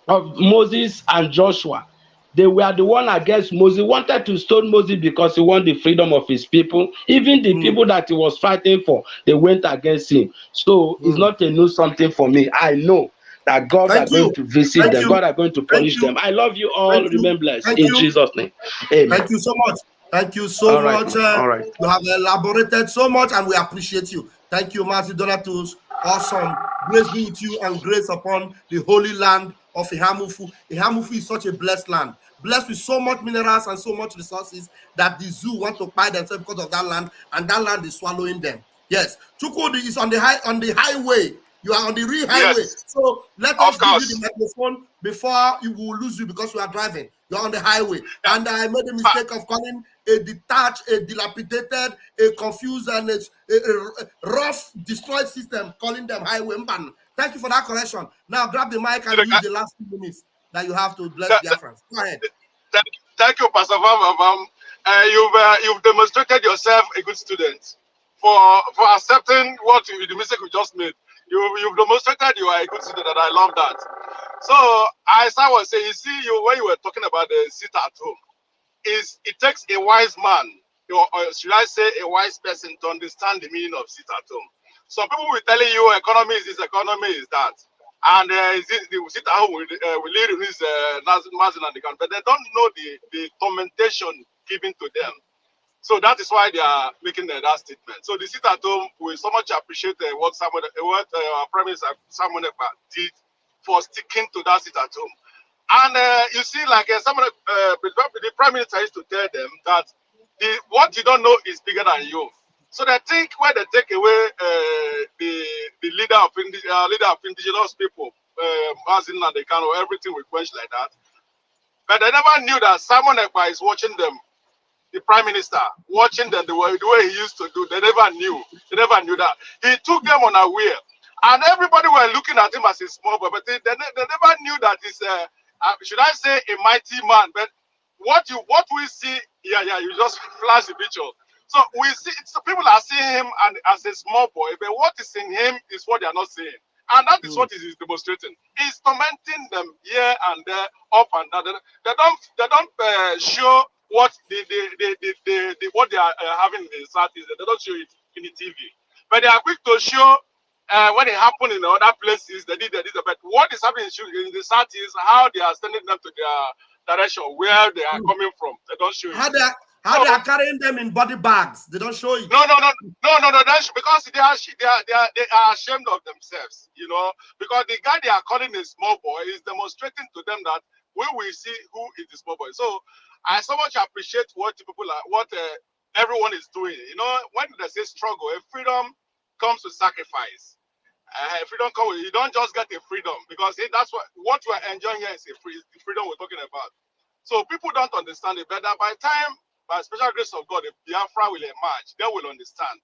Speaker 8: of Moses and Joshua. They were the one against Moses, wanted to stone Moses because he wanted the freedom of his people. Even the people that he was fighting for, they went against him. So it's not a new something for me. I know that God are going to visit them. God are going to punish them. I love you all. Remain blessed in Jesus' name. Amen.
Speaker 2: Thank you so much. Thank you so much.
Speaker 8: All right.
Speaker 2: You have elaborated so much, and we appreciate you. Thank you, Matthew Donatus. Awesome. Grace be with you and grace upon the holy land of Ihamufu. Ihamufu is such a blessed land, blessed with so much minerals and so much resources that the zoo want to buy themselves because of that land, and that land is swallowing them. Yes, Chukwudi is on the highway. You are on the real highway.
Speaker 6: Yes.
Speaker 2: So let us give you the microphone before you will lose you because you are driving. You're on the highway. And I made a mistake of calling a detached, a dilapidated, a confused, and a rough, destroyed system, calling them highway. Thank you for that correction. Now grab the mic and use the last 2 minutes that you have to bless Biafrans. Go ahead.
Speaker 6: Thank you, Pastor Vam. You've demonstrated yourself a good student for accepting the mistake you just made. You've demonstrated you are a good student, and I love that. So, as I was saying, you see, when you were talking about the sit at home, it takes a wise man, or should I say a wise person, to understand the meaning of sit at home. Some people will tell you economy is this, economy is that, and the sit at home will live in this Mazin and the country, but they don't know the tormentation given to them. So that is why they are making that statement. So the sit at home, we so much appreciate what our Prime Minister Simon Ekpa did for sticking to that sit at home. And you see, like the Prime Minister used to tell them that what you don't know is bigger than you. So they think when they take away the leader of indigenous people, Mazin and the Kano, everything will quench like that. But they never knew that Simon Ekpa is watching them. The Prime Minister watching them the way he used to do. They never knew. They never knew that. He took them unaware. And everybody were looking at him as a small boy, but they never knew that he's should I say a mighty man. But what we see, you just flash the picture. So we see, so people are seeing him as a small boy, but what is in him is what they are not seeing. And that is what he is demonstrating. He's tormenting them here and there, up and down. They don't show what what they are having in the Southeast. They don't show it in the TV, but they are quick to show when it happened in other places. They did, but what is happening in the Southeast, how they are sending them to their direction, where they are coming from. They don't show it.
Speaker 2: How they are carrying them in body bags. They don't show it.
Speaker 6: No. That's because they are ashamed of themselves, you know. Because the guy they are calling a small boy is demonstrating to them that we will see who is the small boy. So I so much appreciate what everyone is doing. You know, when they say struggle, a freedom comes with sacrifice. Freedom comes. You don't just get a freedom because that's what we are enjoying here is the freedom we're talking about. So people don't understand it better. By time, by special grace of God, if Biafra will emerge, they will understand.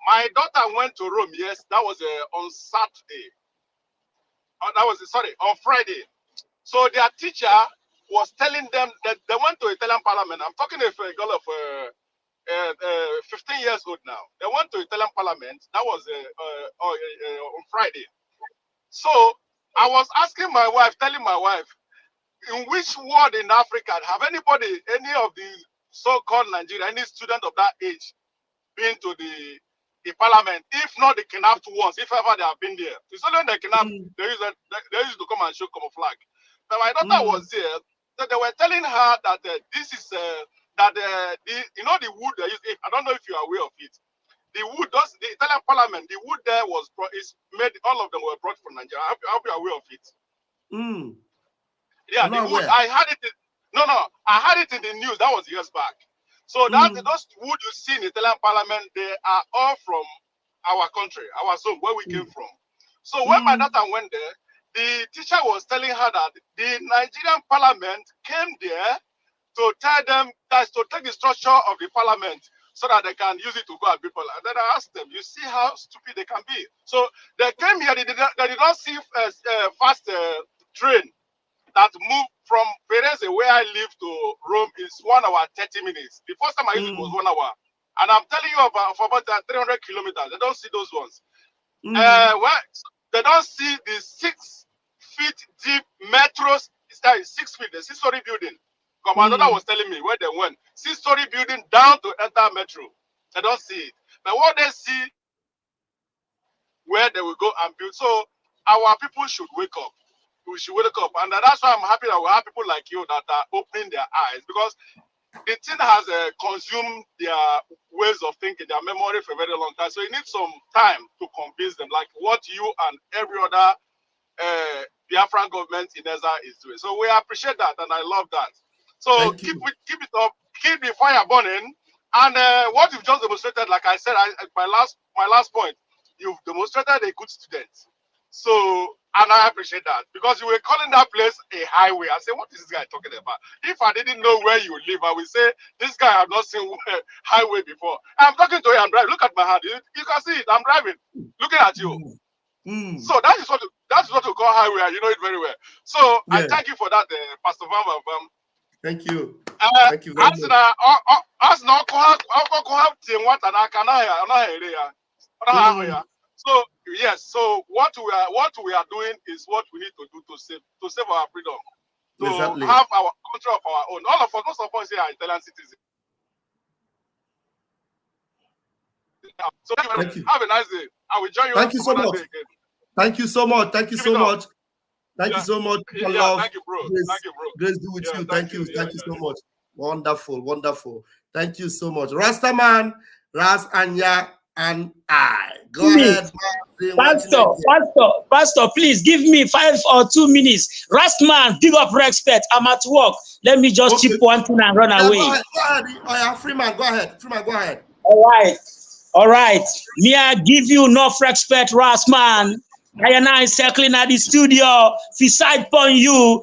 Speaker 6: My daughter went to Rome. Yes, that was on Saturday. On Friday. So their teacher was telling them that they went to Italian parliament. I'm talking of a girl of 15 years old now. They went to Italian parliament. That was on Friday. So I was asking my wife, telling my wife, in which ward in Africa have any of the so-called Nigeria, any student of that age, been to the parliament? If not, the kidnapped ones, if ever they have been there. It's only when they kidnapped, they used to come and show camouflage. But my daughter was there. So they were telling her that this is the wood they use. I don't know if you are aware of it. the wood, the Italian parliament, the wood there was made, all of them were brought from Nigeria. I hope you're aware of it.
Speaker 2: Mm.
Speaker 6: Yeah, the wood, I had it, I had it in the news, that was years back. So that those wood you see in the Italian parliament, they are all from our country, our zone, where we came from. So when my daughter went there, the teacher was telling her that the Nigerian parliament came there to tell them that to take the structure of the parliament so that they can use it to go at people. And then I asked them, you see how stupid they can be. So they came here, they did not see a fast train that moved from Firenze, where I live, to Rome is 1 hour 30 minutes. The first time I used it was 1 hour. And I'm telling you for about 300 kilometers. They don't see those ones. They don't see the 6 feet deep metros. That is 6 feet, the 6-story building. Commander was telling me where they went. 6-story building down to enter metro. They don't see it. But what they see, where they will go and build. So our people should wake up. We should wake up. And that's why I'm happy that we have people like you that are opening their eyes, because the thing has consumed their ways of thinking, their memory for a very long time. So it needs some time to convince them, like what you and every other Biafran government in Eza is doing. So we appreciate that, and I love that. So keep it up, keep the fire burning. And what you've just demonstrated, like I said, my last point, you've demonstrated a good student. So, and I appreciate that, because you were calling that place a highway. I said, what is this guy talking about? If I didn't know where you live, I would say, this guy have not seen highway before. I'm talking to you, I'm driving. Look at my hand. You can see it. I'm driving, looking at you. So that is what you call highway. You know it very well. So I thank you for that, Pastor Van.
Speaker 2: Thank you. Thank you very much.
Speaker 6: So yes, so what we are doing is what we need to do to save our freedom, to have our country of our own. All of us, most of us here are Italian citizens. So
Speaker 2: thank you.
Speaker 6: Have a nice day. I will join you.
Speaker 2: Thank you so much. Thank you so much. Thank you so much. Thank you so much. Love.
Speaker 6: Thank you, bro. Thank you, bro.
Speaker 2: Grace be with you. Thank you. Thank you so much. Wonderful, wonderful. Thank you so much. Rastaman, Ras Anya, and I. Go ahead.
Speaker 9: Pastor, please give me 5 or 2 minutes. Rastman, big up respect. I'm at work. Let me just chip one thing and run away.
Speaker 2: Go ahead. Freeman, go ahead. Freeman, go ahead.
Speaker 9: All right. Me, I give you enough respect, Rastman. I and I circling at the studio. Beside upon you,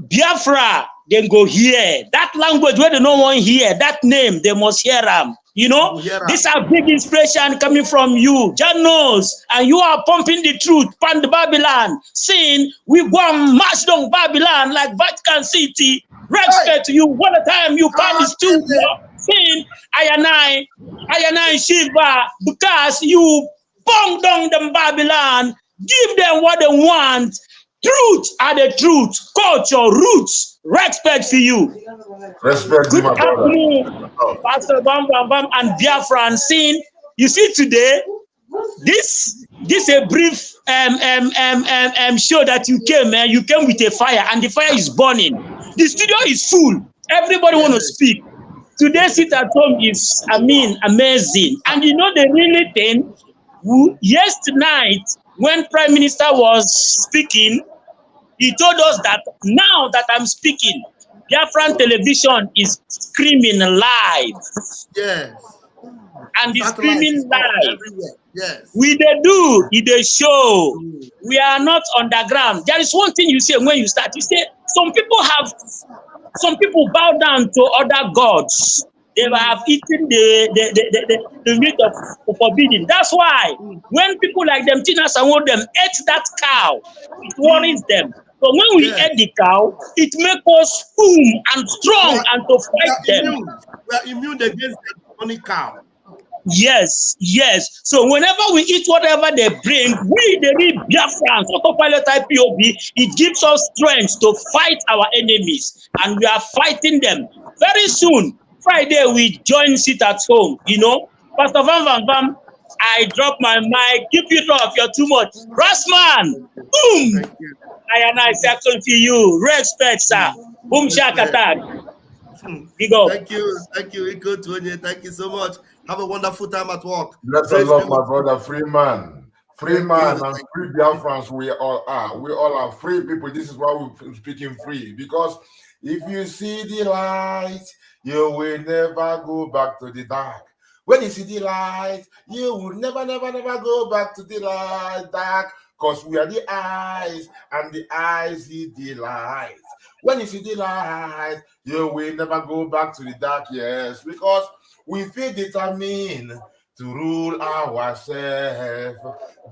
Speaker 9: Biafra, then go hear. That language where they no one hear, that name, they must hear them. You know, these are big inspiration coming from you. John knows, and you are pumping the truth, pan the Babylon. Saying we go and march down Babylon like Vatican City. Respect to you. What a time you pan the studio. Saying I and I Shiva, because you bong down them Babylon, give them what they want. Truth are the truth. Culture, roots, respect for you.
Speaker 10: Respect.
Speaker 9: Good afternoon, Pastor Bam and Biafran. Scene. You see today, this a brief show that you came, man. You came with a fire, and the fire is burning. The studio is full. Everybody want to speak. Today, sit at home is, amazing. And you know the really thing. Yesterday night, when Prime Minister was speaking, he told us that now that I'm speaking, Biafran television is screaming live.
Speaker 2: Yes.
Speaker 9: And it's screaming live.
Speaker 2: Everywhere. Yes.
Speaker 9: We do, they show. We are not underground. There is one thing you say when you start. You say some people bow down to other gods. They have eaten the meat of forbidden. That's why when people like them, Tina Sanwo, them ate that cow, it worries them. So when we eat the cow, it makes us boom and strong and to fight them.
Speaker 2: We are immune against the only cow.
Speaker 9: Yes. So whenever we eat whatever they bring, the real Biafrans, autopilot IPOB, it gives us strength to fight our enemies, and we are fighting them. Very soon, Friday, we join sit at home. You know, Pastor Van, I drop my mic. Keep it off. You're too much. Rastman, boom. I section to you. Respect, sir. Boom, shack attack. Big up.
Speaker 2: Thank you, Iko Tony. Thank you so much. Have a wonderful time at work.
Speaker 10: Bless the Lord, my brother, free man. Free man and free Biafrans, we all are. We all are free people. This is why we're speaking free. Because if you see the light, you will never go back to the dark. When you see the light, you will never go back to the dark. Because we are the eyes, and the eyes see the light. When you see the light, you will never go back to the dark, yes. Because we feel determined to rule ourselves,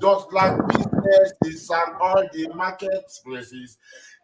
Speaker 10: just like businesses and all the marketplaces.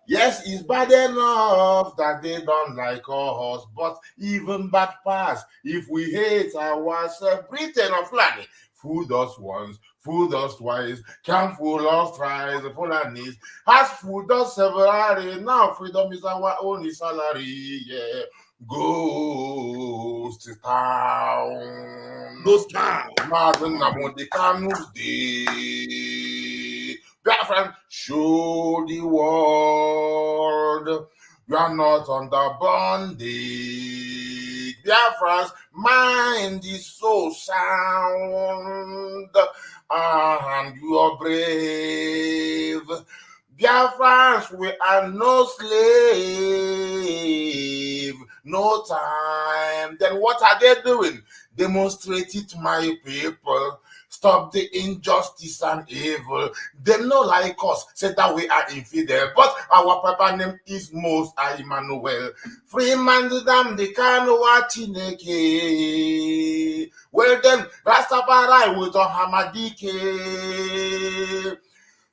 Speaker 10: Yes, it's bad enough that they don't like us, but even bad pass if we hate ourselves. Britain or Fulani, fooled us once, fooled us twice, can fool us thrice. Fulanis has fooled us severally. Now freedom is our only salary. Yeah. Ghost town.
Speaker 2: Ghost town.
Speaker 10: Martin Namondicanus Day. Biafran, show the world you are not under bondage. Biafran's mind is so sound and you are brave. Biafrans, we are no slave, no time. Then what are they doing? Demonstrate it, my people. Stop the injustice and evil. They know like us, say that we are infidel, but our papa name is Most Emmanuel. Free man to them, they can't watch Chineke. Well then, Rastafari with a Hamadike.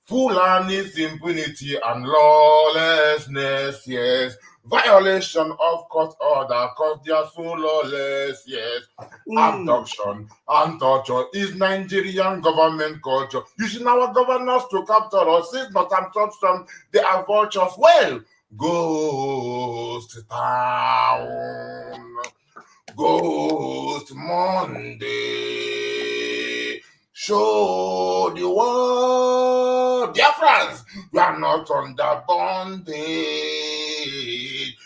Speaker 10: Fulani's impunity and lawlessness, yes. Violation of court order, cause they are so lawless, yes. Abduction and torture is Nigerian government culture. Using our governors to capture us, since not abduction, they are vultures. Well, Ghost Town, Ghost Monday. Show the world, dear friends, you are not under bondage,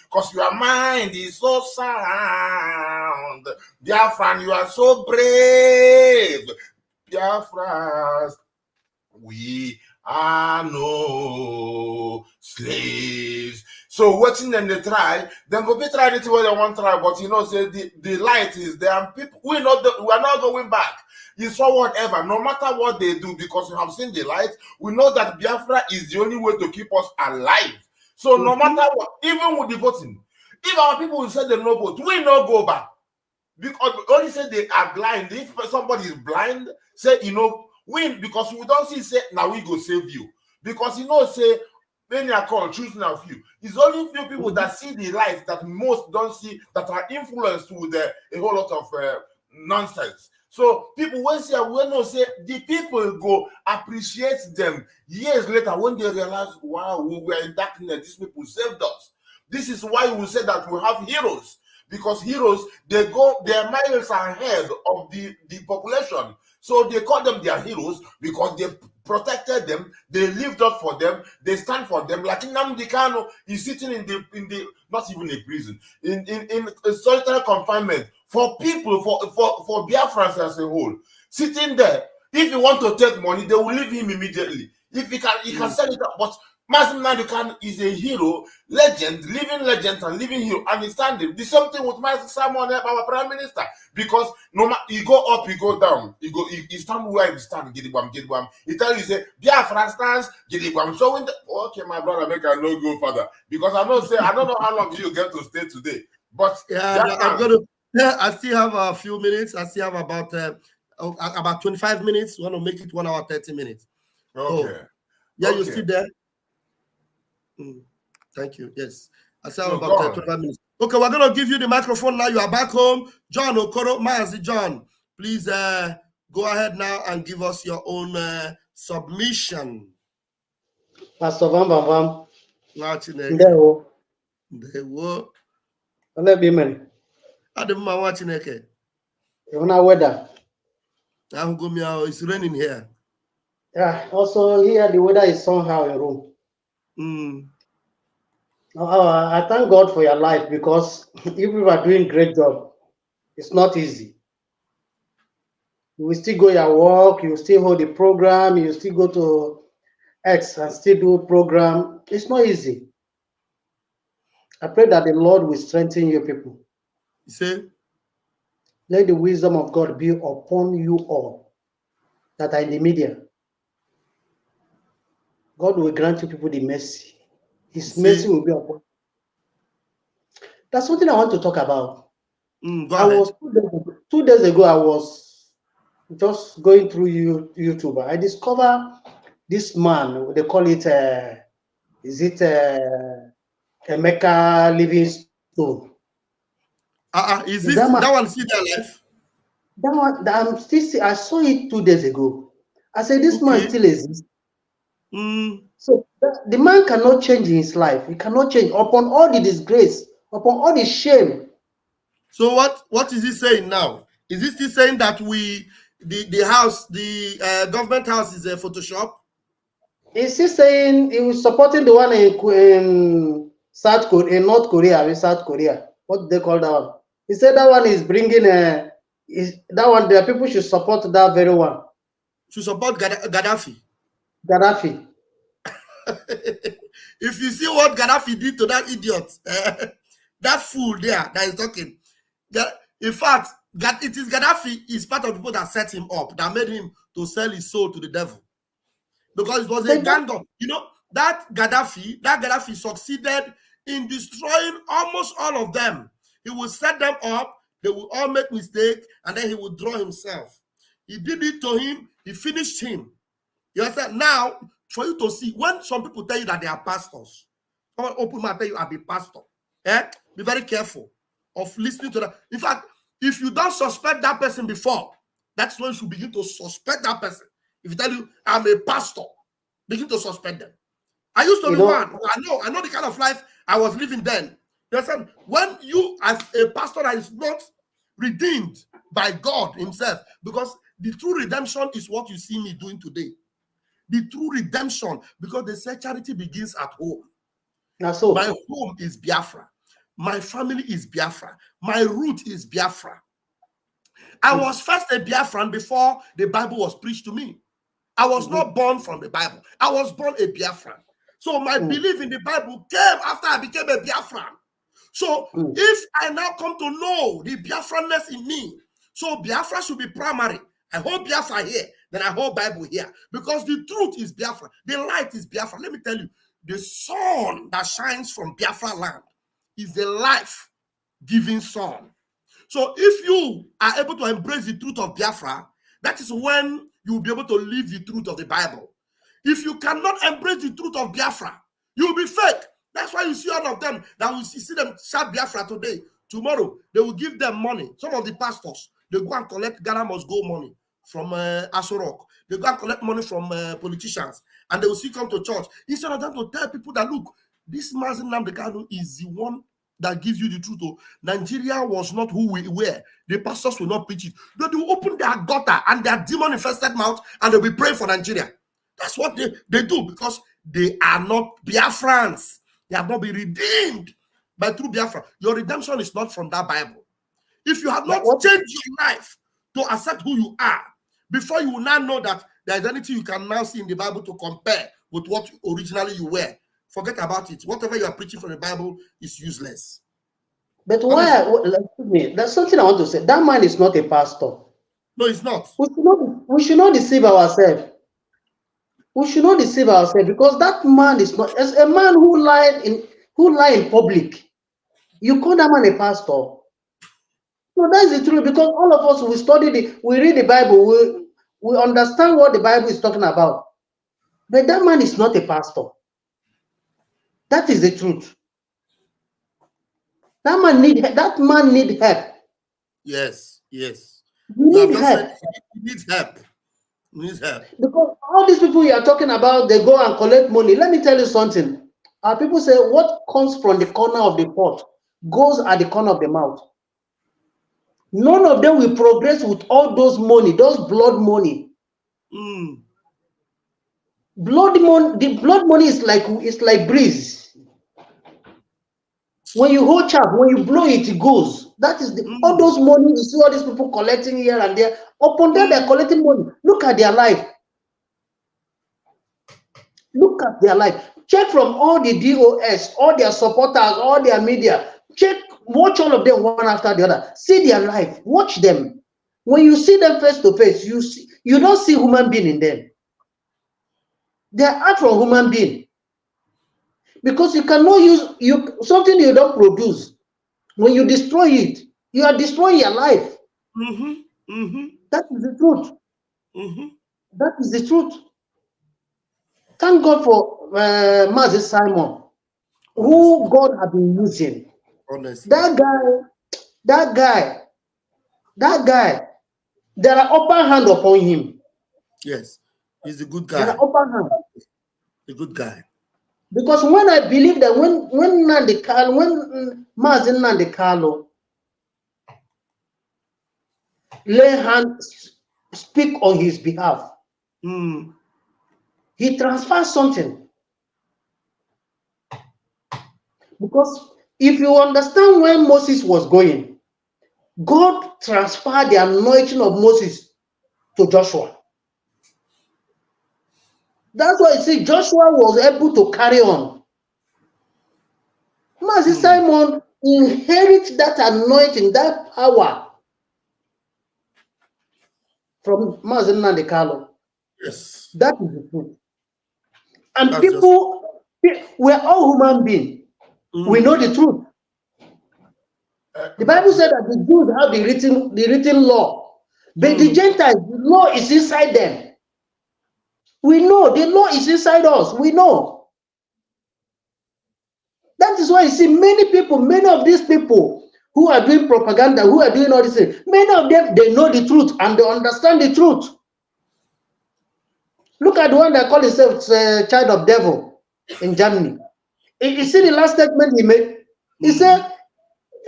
Speaker 10: because your mind is so sound. Dear friend, you are so brave. Dear friends, we are no slaves. So watching them they try, then go be trying it where they want to try, but you know, say the light is there, and people we are not going back. It's for whatever, no matter what they do, because we have seen the light, we know that Biafra is the only way to keep us alive. So no matter what, even with the voting, if our people will say they no vote, we no go back. Because only say they are blind. If somebody is blind, say win, because we don't see say now we go save you. Because say when you are called choosing a few. It's only few people that see the light that most don't see, that are influenced with a whole lot of nonsense. So people when say the people go appreciate them years later when they realize, wow, we were in darkness, these people saved us. This is why we say that we have heroes, because heroes, they go their miles ahead of the population. So they call them their heroes because they protected them, they lived up for them, they stand for them. Like Nnamdi Kanu is sitting in the not even a prison, in a solitary confinement for people, for Biafrans as a whole. Sitting there, if you want to take money, they will leave him immediately. If he can sell it up. But Master Nnamdi Kanu is a hero, legend, living legend and living hero, and he's standing. The same thing with Master Samuel, our Prime Minister, because no matter you go up, you go down, he stand where he stand, Gidibam. He tell you say Biafra stands, Gidibam. So when okay, my brother, make I no go further, because I don't know how long you get to stay today. But
Speaker 2: I still have a few minutes. I still have about 25 minutes. We want to make it 1 hour 30 minutes.
Speaker 10: Okay.
Speaker 2: You still there? Thank you. Yes. I still have about 25 minutes. Okay, we're going to give you the microphone now. You are back home. John Okoro, Mazi John, please go ahead now and give us your own submission.
Speaker 4: Pastor Bam.
Speaker 2: Ndewo.
Speaker 4: Ole be men.
Speaker 2: Ademma wa Chineke.
Speaker 4: Even weather.
Speaker 2: It's raining here.
Speaker 4: Yeah, also here the weather is somehow in Rome.
Speaker 11: I thank God for your life, because if you are doing great job, it's not easy. You will still go your work, you will still hold the program, you will still go to X and still do program. It's not easy. I pray that the Lord will strengthen your people.
Speaker 2: You see?
Speaker 11: Let the wisdom of God be upon you all that are in the media. God will grant you people the mercy. His mercy will be upon. That's something I want to talk about.
Speaker 2: Go ahead.
Speaker 11: 2 days ago, I was just going through YouTube. I discovered this man. They call it, is it MNK Livingstone?
Speaker 2: Is this that one still alive?
Speaker 11: That one, I'm still. I saw it 2 days ago. I said, this man still exists. So the man cannot change his life. He cannot change upon all the disgrace, upon all the shame.
Speaker 2: So what is he saying now? Is he still saying that the house, the government house is a Photoshop?
Speaker 11: Is he saying he was supporting the one in South Korea, in North Korea, in South Korea? What do they call that one? He said that one is bringing that one. The people should support that very one.
Speaker 2: Should support Gaddafi.
Speaker 11: Gaddafi.
Speaker 2: If you see what Gaddafi did to that idiot, that fool there that is talking, in fact, it is Gaddafi is part of the people that set him up, that made him to sell his soul to the devil. Because it was a gang of, that Gaddafi succeeded in destroying almost all of them. He will set them up, they will all make mistakes, and then he will draw himself. He did it to him, he finished him. You understand? Now, for you to see, when some people tell you that they are pastors, someone open my tell you I'll be pastor. Be very careful of listening to that. In fact, if you don't suspect that person before, that's when you should begin to suspect that person. If you tell you I'm a pastor, begin to suspect them. I used to be one. I know the kind of life I was living then. You understand? When you, as a pastor that is not redeemed by God himself, because the true redemption is what you see me doing today. The true redemption, because they say charity begins at home.
Speaker 11: So.
Speaker 2: My home is Biafra. My family is Biafra. My root is Biafra. I was first a Biafran before the Bible was preached to me. I was not born from the Bible. I was born a Biafran. So my belief in the Bible came after I became a Biafran. So if I now come to know the Biafranness in me, so Biafra should be primary. I hold Biafra here, then I hold Bible here. Because the truth is Biafra. The light is Biafra. Let me tell you, the sun that shines from Biafra land is the life-giving sun. So if you are able to embrace the truth of Biafra, that is when you will be able to live the truth of the Bible. If you cannot embrace the truth of Biafra, you will be fake. That's why you see all of them, that we see them shout Biafra today. Tomorrow, they will give them money. Some of the pastors, they go and collect Ghana must go money from Asorok. They go and collect money from politicians, and they will still come to church. Instead of them to tell people that, look, this Mazen Namdekanu is the one that gives you the truth. Oh, Nigeria was not who we were. The pastors will not preach it. They will open their gutter and their demon-infested mouth, and they'll be praying for Nigeria. That's what they do, because they are not Biafrans. They have not been redeemed by true Biafra. Your redemption is not from that Bible. If you have not changed your life to accept who you are, before you will now know that there is anything you can now see in the Bible to compare with what originally you were, forget about it. Whatever you are preaching from the Bible is useless.
Speaker 11: But why? There's something I want to say. That man is not a pastor.
Speaker 2: No, it's not.
Speaker 11: We should not deceive ourselves. We should not deceive ourselves, because that man is not, as a man who lied in public. You call that man a pastor? No, that's the truth, because all of us, we read the Bible, we understand what the Bible is talking about. But that man is not a pastor. That is the truth. That man need help.
Speaker 2: Yes, yes.
Speaker 11: You need help.
Speaker 2: He needs help. He needs help.
Speaker 11: Because all these people you are talking about, they go and collect money. Let me tell you something. Our people say what comes from the corner of the pot goes at the corner of the mouth. None of them will progress with all those money, those blood money. Blood money, the blood money is like breeze. When you hold chaff, when you blow it, it goes. That is all those money you see all these people collecting here and there. Upon them, they're collecting money. Look at their life. Look at their life. Check from all the DOS, all their supporters, all their media. Check, watch all of them one after the other. See their life. Watch them. When you see them face to face, you don't see human being in them. They are out from human being. Because you cannot use something you don't produce. When you destroy it, you are destroying your life. That is the truth. That is the truth. Thank God for Mazi Simon, who God has been using. Honestly. That guy, there are upper hand upon him.
Speaker 2: Yes, he's a good guy.
Speaker 11: There are upper hand.
Speaker 2: A good guy.
Speaker 11: Because when I believe that when Mazi Nandekalo lay hands, speak on his behalf, he transfers something. Because if you understand where Moses was going, God transferred the anointing of Moses to Joshua. That's why you see Joshua was able to carry on. Mazi Simon inherits that anointing, that power from Mazi Nandekalo.
Speaker 2: Yes.
Speaker 11: That is the truth. And that's people, we're all human beings. We know the truth. The Bible said that the Jews have the written law, but the Gentiles, the law is inside them. We know the law is inside us. We know. That is why you see many of these people who are doing propaganda, who are doing all this thing, many of them, they know the truth and they understand the truth. Look at the one that called himself child of devil in Germany. You see the last statement he made? He said,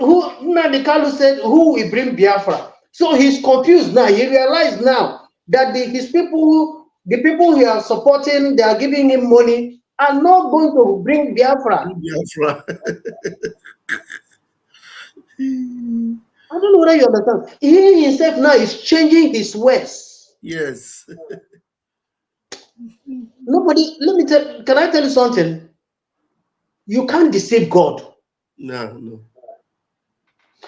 Speaker 11: Nandekalo said, who will bring Biafra? So he's confused now. He realized now that the people who are supporting, they are giving him money, are not going to bring Biafra.
Speaker 2: Biafra.
Speaker 11: I don't know whether you understand. He himself now is changing his ways.
Speaker 2: Yes.
Speaker 11: Nobody, can I tell you something? You can't deceive God.
Speaker 2: No.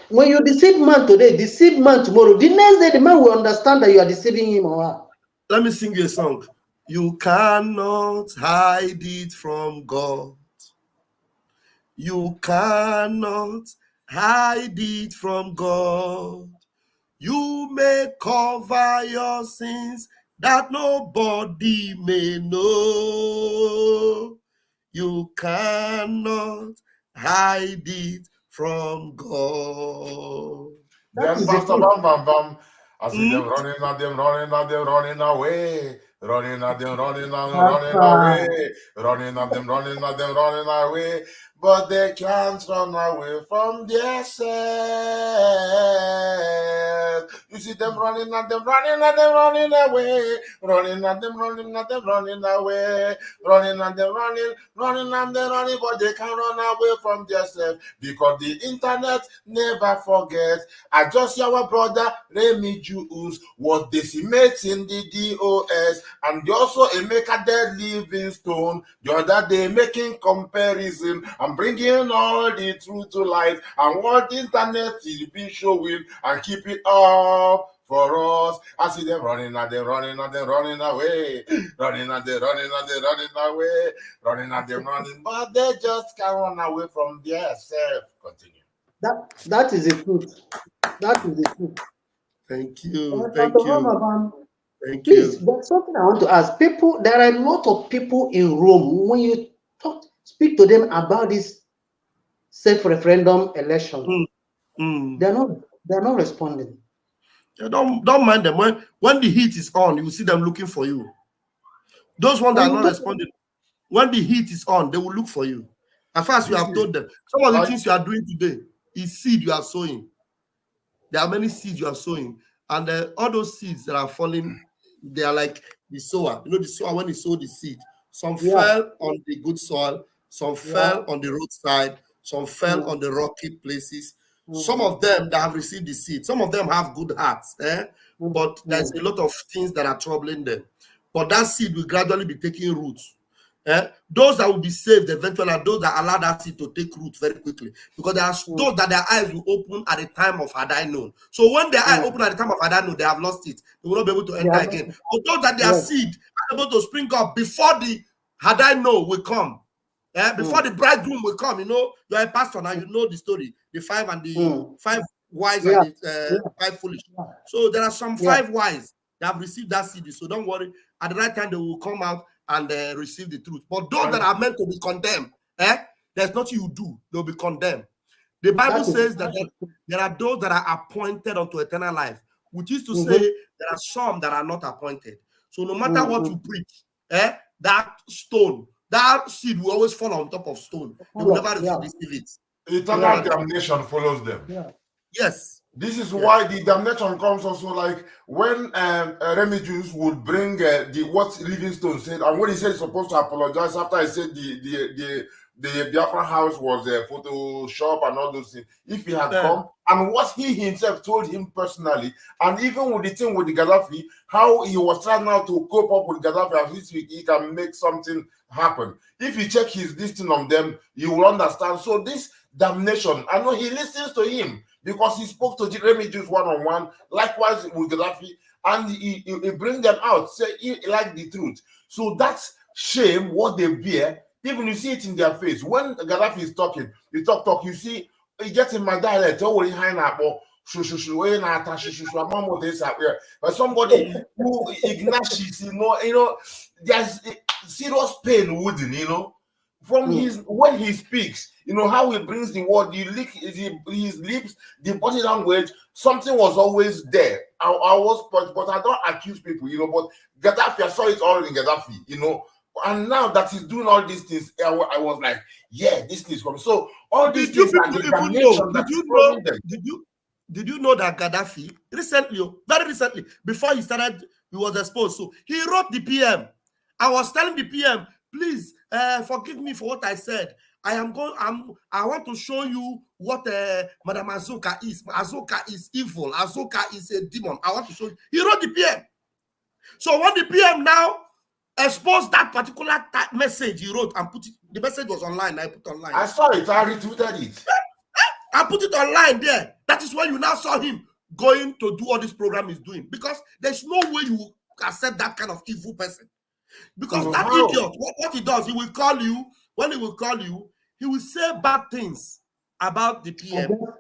Speaker 11: When you deceive man today, deceive man tomorrow, the next day the man will understand that you are deceiving him or her.
Speaker 2: Let me sing you a song. You cannot hide it from God. You cannot hide it from God. You may cover your sins that nobody may know. You cannot hide it from God.
Speaker 10: Then Pastor Bam, I see them running away. Running away. But they can't run away from their self. You see them running away. Running away. But they can't run away from their self because the internet never forgets. I just saw our brother Remy Jews was decimating the DOS, and they also Emeka Dead Livingstone the other day making comparison and bringing all the truth to light and what the internet is be showing and keep it up for us. I see them running away, but they just can't run away from their self. Continue.
Speaker 11: That is the truth. That is the truth.
Speaker 2: Thank you.
Speaker 11: Please, there's something I want to ask. People, there are a lot of people in Rome. When you speak to them about this self-referendum election, they're not responding.
Speaker 2: Don't mind them. When the heat is on, you see them looking for you. Those ones that are not responding, when the heat is on, they will look for you. As far as you have told them, some of the things you are doing today is seed you are sowing. There are many seeds you are sowing, and all those seeds that are falling, they are like the sower. You know, the sower, when he sowed the seed, some fell on the good soil, some fell on the roadside, some fell on the rocky places. Some of them that have received the seed, some of them have good hearts, but there's a lot of things that are troubling them. But that seed will gradually be taking roots. Those that will be saved eventually are those that allow that seed to take root very quickly, because there are those that their eyes will open at the time of had I known. So when their eye open at the time of had I known, they have lost it. They will not be able to enter again. But those that their seed are able to spring up before the had I know will come. Before the bridegroom will come, you know, you're a pastor now, you know the story, the 5 and the 5 wise and the 5 foolish. So there are some 5 wise that have received that seed. So don't worry, at the right time they will come out and receive the truth. But those that are meant to be condemned, there's nothing you do, they'll be condemned. The Bible says that there are those that are appointed unto eternal life, which is to say there are some that are not appointed. So no matter what you preach, that stone, that seed will always fall on top of stone. They will never receive it.
Speaker 10: Eternal damnation follows them.
Speaker 2: Yes.
Speaker 10: This is why the damnation comes also, like when Remigius would bring what Livingstone said, and when he said he's supposed to apologize after he said the Biafran house was a Photoshop and all those things. If he had come, and what he himself told him personally, and even with the thing with the Gaddafi, how he was trying now to cope up with Gaddafi, and he can make something happen. If you check his listing on them, you will understand. So this damnation, I know he listens to him because he spoke to Remigius one-on-one, likewise with Gaddafi, and he bring them out, say he like the truth. So that's shame, what they bear. Even you see it in their face. When Gaddafi is talking, you talk, you see, he gets in my dialect, but somebody who ignites, you know, there's serious pain within, you know, from his, when he speaks, you know, how he brings the word, you lick his lips, the body language, something was always there. I was, but I don't accuse people, you know, but Gaddafi, I saw it all in Gaddafi, you know. And now that he's doing all these things, I was like, yeah, this thing is coming. So all these things are the damnation that is following them.
Speaker 2: Did you know that Gaddafi recently, very recently, before he started, he was exposed. So he wrote the PM. I was telling the PM, please forgive me for what I said. I want to show you what Madam Azuka is. Azuka is evil. Azuka is a demon. I want to show you. He wrote the PM. So when the PM now exposed that particular message he wrote and put it, the message was online. I put online.
Speaker 10: I saw it. I retweeted it.
Speaker 2: I put it online there. That is why you now saw him going to do all this program he's doing, because there's no way you accept that kind of evil person. Because that idiot, what he does, he will call you. When he will call you, he will say bad things about the PM. He will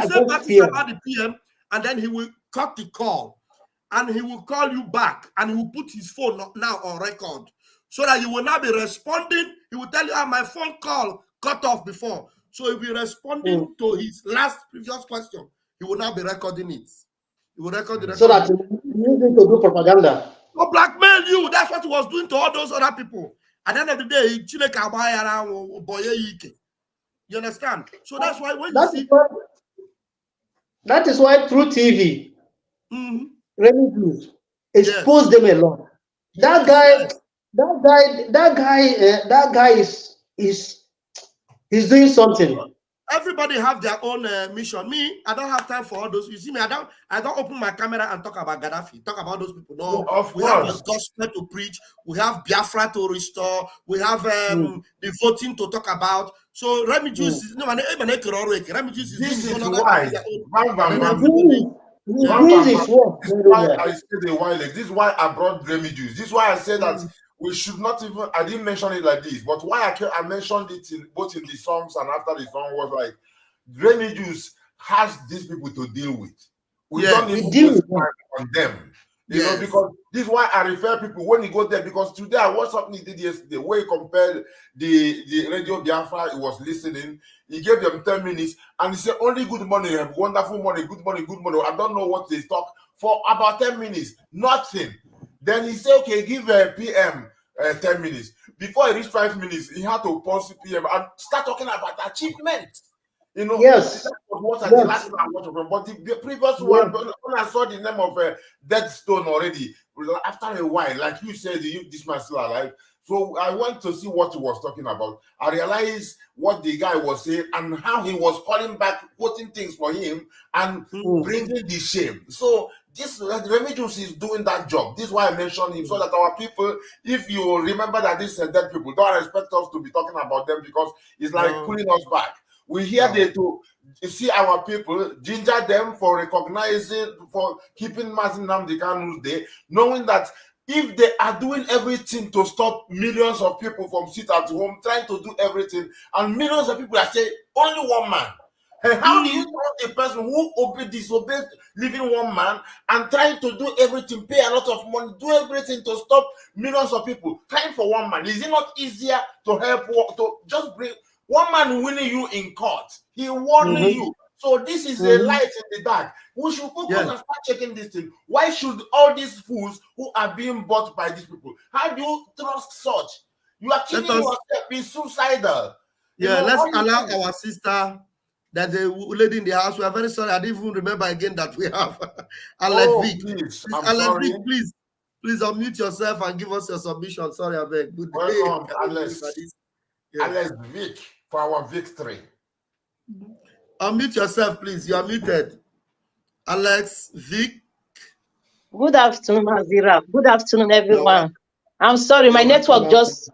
Speaker 2: say bad things about the PM, and then he will cut the call. And he will call you back, and he will put his phone now on record, so that you will not be responding. He will tell you, my phone call cut off before. So he'll be responding to his previous question. He will not be recording it. He will record the recording.
Speaker 11: So that you need to do propaganda.
Speaker 2: To blackmail you. That's what he was doing to all those other people. At the end of the day, you understand? So that's why when you see...
Speaker 11: That is why through TV, Remigius expose them a lot. That guy is doing something.
Speaker 2: Everybody have their own mission. Me, I don't have time for all those. You see me, I don't open my camera and talk about Gaddafi, talk about those people. No, we have the gospel to preach. We have Biafra to restore. We have the voting to talk about. So Remigius is no, Remigius is
Speaker 10: this is why I brought Remigius. This is why I said that we should not even, I didn't mention it like this, but why I mentioned it both in the songs and after the song was like, Remigius has these people to deal with. We don't need to waste time on them. You know, because this is why I refer people when you go there, because today I watched something he did yesterday where he compared the Radio Biafra, he was listening, he gave them 10 minutes and he said, only good money, wonderful money, good money, good money. I don't know what they talk for about 10 minutes, nothing. Then he said, okay, give a PM 10 minutes. Before he reached 5 minutes, he had to pause the PM and start talking about achievements. You know,
Speaker 11: yes.
Speaker 10: That was what I did last time I watched him. But the previous one, when I saw the name of Dead Stone already, after a while, like you said, this man still alive. So I went to see what he was talking about. I realized what the guy was saying and how he was calling back, quoting things for him and bringing the shame. So this Remedios is doing that job. This is why I mentioned him, so that our people, if you remember that these are dead people, don't expect us to be talking about them because it's like pulling us back. We hear they to see our people, ginger them for recognizing, for keeping Mazin Nnamdi Kanu's day, knowing that if they are doing everything to stop millions of people from sit at home, trying to do everything, and millions of people are saying, only one man. And how do you trust a person who disobeyed leaving one man and trying to do everything, pay a lot of money, do everything to stop millions of people, trying for one man? Is it not easier to help, to just bring one man winning you in court? He warning you. So this is a light in the dark. We should focus and start checking this thing. Why should all these fools who are being bought by these people? How do you trust such? You are killing yourself, being suicidal.
Speaker 2: Yeah, let's allow our sister, that the lady in the house. We are very sorry. I didn't even remember again that we have Alex Vic.
Speaker 10: Please,
Speaker 2: Alex Vic, please unmute yourself and give us your submission. Sorry, I beg. Good
Speaker 10: welcome,
Speaker 2: day.
Speaker 10: Alex Vic, for our victory.
Speaker 2: Unmute yourself, please. You are muted. Alex Vic.
Speaker 12: Good afternoon, Azira. Good afternoon, everyone. I'm sorry, my network just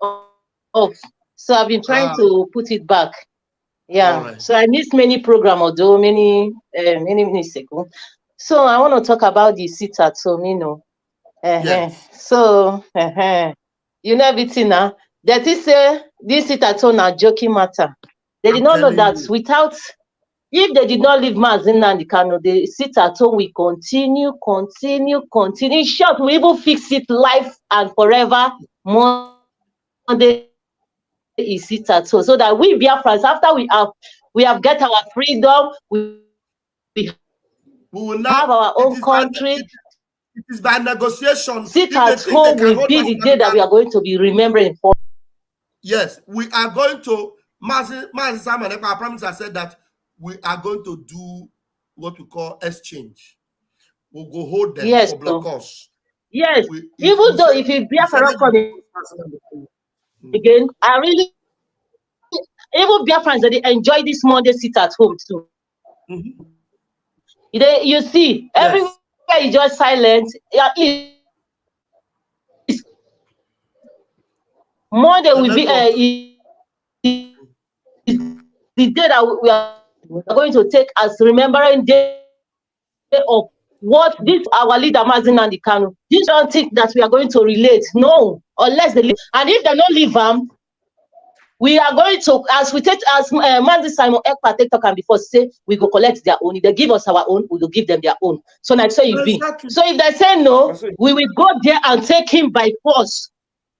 Speaker 12: off, so I've been trying to put it back. Yeah, so I missed many programs, although many minutes ago. So I want to talk about the sit at home, you know. So you know everything now. That is this sit at home a joking matter. They did not know that without, if they did not leave Mazin Nnamdi Kanu, the sit at home will continue. In short, we will fix it life and forever. Monday is sit at home, so that we Biafrans, after we have get our freedom, we will have our own country.
Speaker 2: It is by negotiation.
Speaker 12: Sit at home will be the day that we are going to be remembering for.
Speaker 2: Yes, we are going to. Mazin Simon Ekpa, I promise, I said that we are going to do what we call exchange. We'll go hold them for block us.
Speaker 12: Yes, even though if you Biafra coming again, I really, even Biafrans, they enjoy this Monday sit at home too. You see, everywhere is just silent. Monday will be the day that we are going to take as remembering day of what this our leader Mazin Nnamdi Kanu. You don't think that we are going to relate? No, unless they leave. And if they don't leave we are going to, as we take, as Mazin Simon Ekpa TikTok and before say, we go collect their own. If they give us our own, we will give them their own. So like so you be. So if they say no, we will go there and take him by force.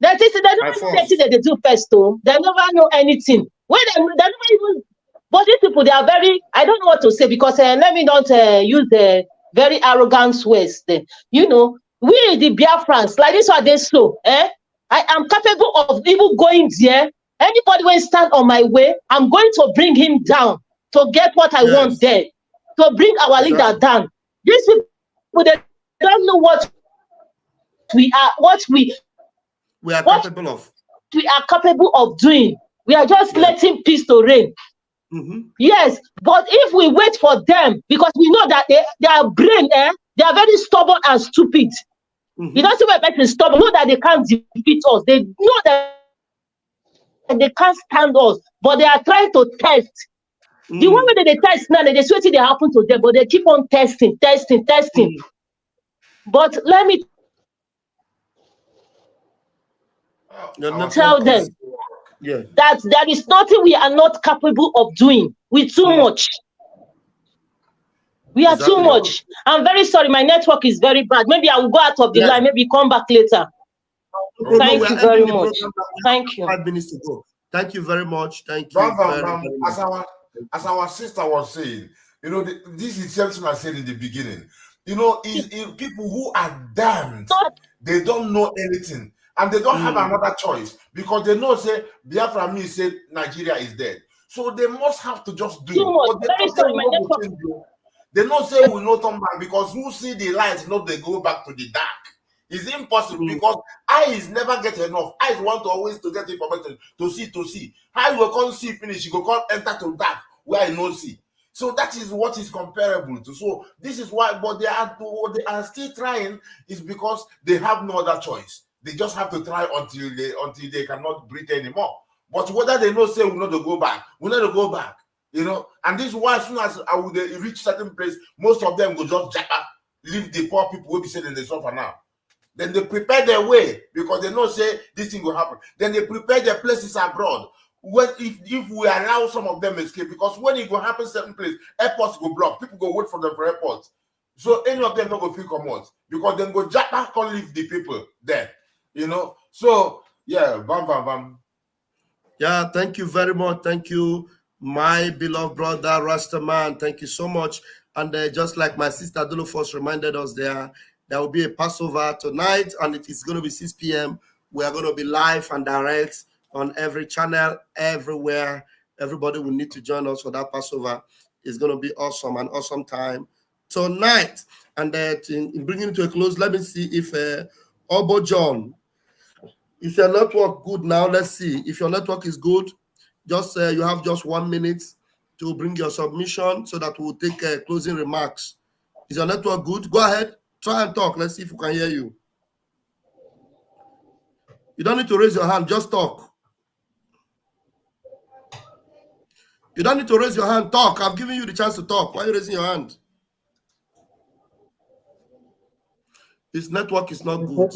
Speaker 12: That is, they don't know anything that they do first, though. They never know anything. When they never even. But these people, they are very. I don't know what to say because let me not use the very arrogant words. Then you know, we the Biafrans like this are they so. I am capable of even going there. Anybody will stand on my way. I'm going to bring him down to get what I want there. To bring our leader down. These people, they don't know what we are. What we
Speaker 2: are capable of.
Speaker 12: We are capable of doing. We are just letting peace to reign. Yes, but if we wait for them, because we know that their brain, they are very stubborn and stupid. You don't see why people stubborn. Know that they can't defeat us. They know that they can't stand us, but they are trying to test. The one way they test now, they swear they happen to them, but they keep on testing. But let me tell them that there is nothing we are not capable of doing. We're too much. We are too much. I'm very sorry. My network is very bad. Maybe I will go out of the line. Maybe come back later. Thank you very much. Thank you.
Speaker 2: 5 minutes to go. Thank you very much. Thank you. Very
Speaker 10: much. As our sister was saying, you know, this is something I said in the beginning. You know, people who are damned, they don't know anything. And they don't have another choice because they know, say, Biafra me say Nigeria is dead. So they must have to just do it. They don't say we no turn back because who see the light, know they go back to the dark. It's impossible because Eyes never get enough. Eyes want to always to get information, to see. How you can't see finish, you can't enter to dark where I no see. So that is what is comparable to. So this is why, but they are still trying, is because they have no other choice. They just have to try until they cannot breathe anymore. But whether they know say we not to go back, you know. And this is why as soon as I would reach certain place, most of them go just jack up, leave the poor people will be saying they suffer now. Then they prepare their way because they know say this thing will happen. Then they prepare their places abroad. When if we allow some of them escape, because when it will happen certain place, airports go block, people go wait for them for airports. So any of them not go feel come out because then go jack back and leave the people there, you know. So yeah, bam.
Speaker 2: Yeah, thank you very much. Thank you, my beloved brother Rastaman. Thank you so much. And just like my sister Adolphus reminded us, there will be a Passover tonight, and it is going to be 6 p.m. We are going to be live and direct on every channel, everywhere. Everybody will need to join us for that Passover. It's going to be awesome, an awesome time tonight. And in bringing it to a close, let me see if Obo John, is your network good now? Let's see. If your network is good, just you have just 1 minute to bring your submission so that we'll take closing remarks. Is your network good? Go ahead. Try and talk. Let's see if we can hear you. You don't need to raise your hand. Just talk. You don't need to raise your hand. Talk. I've given you the chance to talk. Why are you raising your hand? His network is not good.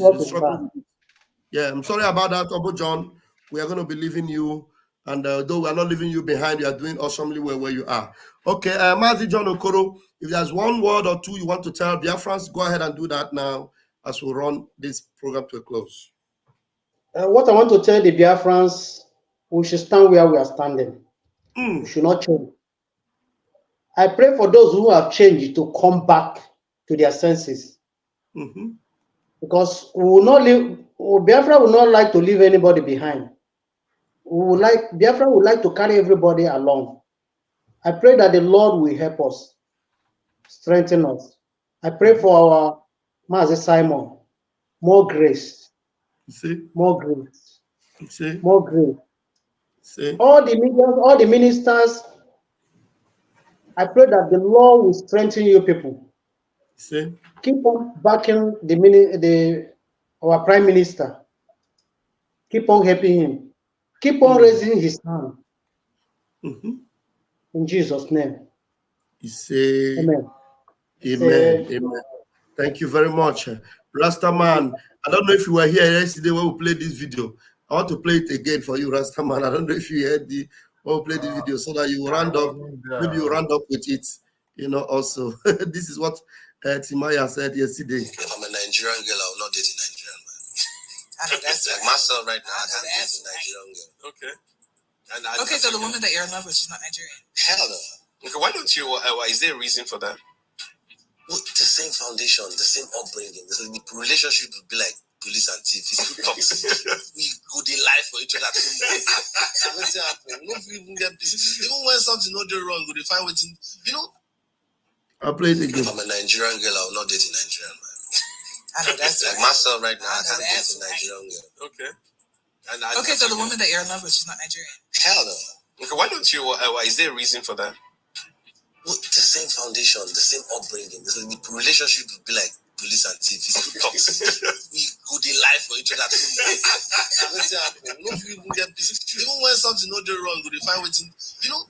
Speaker 2: Yeah, I'm sorry about that, Obo John. We are going to be leaving you. And though we are not leaving you behind, you are doing awesomely well where you are. Okay, Mazi John Okoro, if there's one word or two you want to tell Biafrans, go ahead and do that now as we run this program to a close.
Speaker 11: What I want to tell the Biafrans, we should stand where we are standing. We should not change. I pray for those who have changed to come back to their senses. Because we will not leave, Biafra will not like to leave anybody behind. Biafra would like to carry everybody along. I pray that the Lord will help us, strengthen us. I pray for our Master Simon, more grace, more grace, more grace. All the medias, all the ministers, I pray that the Lord will strengthen you people. Keep on backing our Prime Minister. Keep on helping him. Keep on raising his hand. In Jesus' name. Amen.
Speaker 2: Amen. Thank you very much. Rastaman, I don't know if you were here yesterday when we played this video. I want to play it again for you, Rastaman. I don't know if you heard when we played the video so that you round up, maybe you round up with it, you know, also. This is what Timaya said yesterday.
Speaker 13: I'm a Nigerian girl, I will not date a Nigerian man. I know that's like myself right now, I can't date a Nigerian girl. Okay. Okay, so the woman that you're in love with, she's not Nigerian? Hell no. Okay, why don't you, is there a reason for that? Well, the same foundation, the same upbringing. The relationship would be like police and thief. It's too toxic. We go the life for each other. What's happening? Even when something not do wrong, we find what you know.
Speaker 2: I'll play it again.
Speaker 13: If I'm a Nigerian girl, I will not date a Nigerian man. I know that's like myself right now, I can't date a Nigerian girl. Okay. Okay, so the woman that you're in love with, she's not Nigerian? Hell no. Okay, why don't you, is there a reason for that? Well, the same foundation, the same upbringing. The relationship would be like police and thief. It's too toxic. We go the life for each other. What's happening? Even when something not do wrong, we find what you know.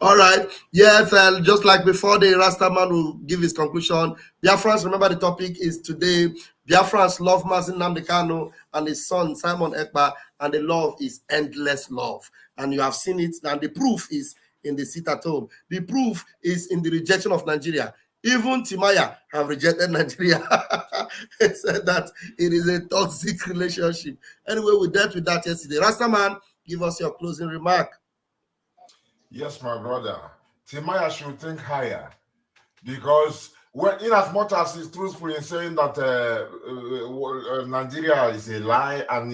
Speaker 2: All right. Yes, and just like before, the Rastaman will give his conclusion. Biafrans, remember the topic is today. Biafrans love Mazi Nnamdi Kanu and his son Simon Ekpa, and the love is endless love. And you have seen it, and the proof is in the sit at home. The proof is in the rejection of Nigeria. Even Timaya have rejected Nigeria. He said that it is a toxic relationship. Anyway, we dealt with that yesterday. Rastaman, give us your closing remark.
Speaker 10: Yes, my brother. Timaya should think higher, because when, in as much as he's truthful in saying that Nigeria is a lie and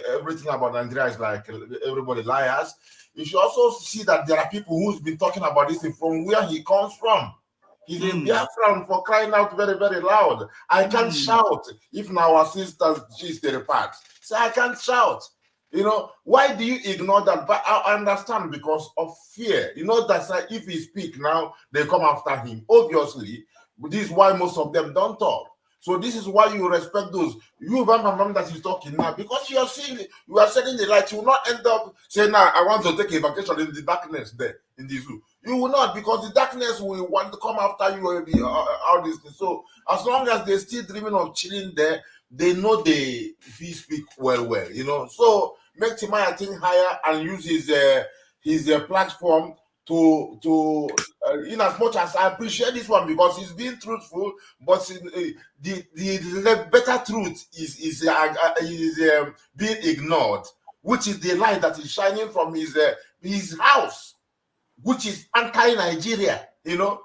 Speaker 10: everything about Nigeria is like everybody liars, you should also see that there are people who's been talking about this from where he comes from. He's a Biafran for crying out very, very loud. I can't shout if now our sisters gist the repart. So I can't shout. You know, why do you ignore that? But I understand because of fear. You know, that's like if he speak now, they come after him. Obviously, this is why most of them don't talk. So this is why you respect those. You that is talking now, because you are seeing, you are setting the light. You will not end up saying, "Now I want to take a vacation in the darkness there in the zoo." You will not, because the darkness will want to come after you and be all this thing. So as long as they're still dreaming of chilling there, they know they speak well, you know. So make Timaya think higher and use his platform to in as much as I appreciate this one because he's being truthful, but the better truth is being ignored, which is the light that is shining from his house, which is anti-Nigeria, you know.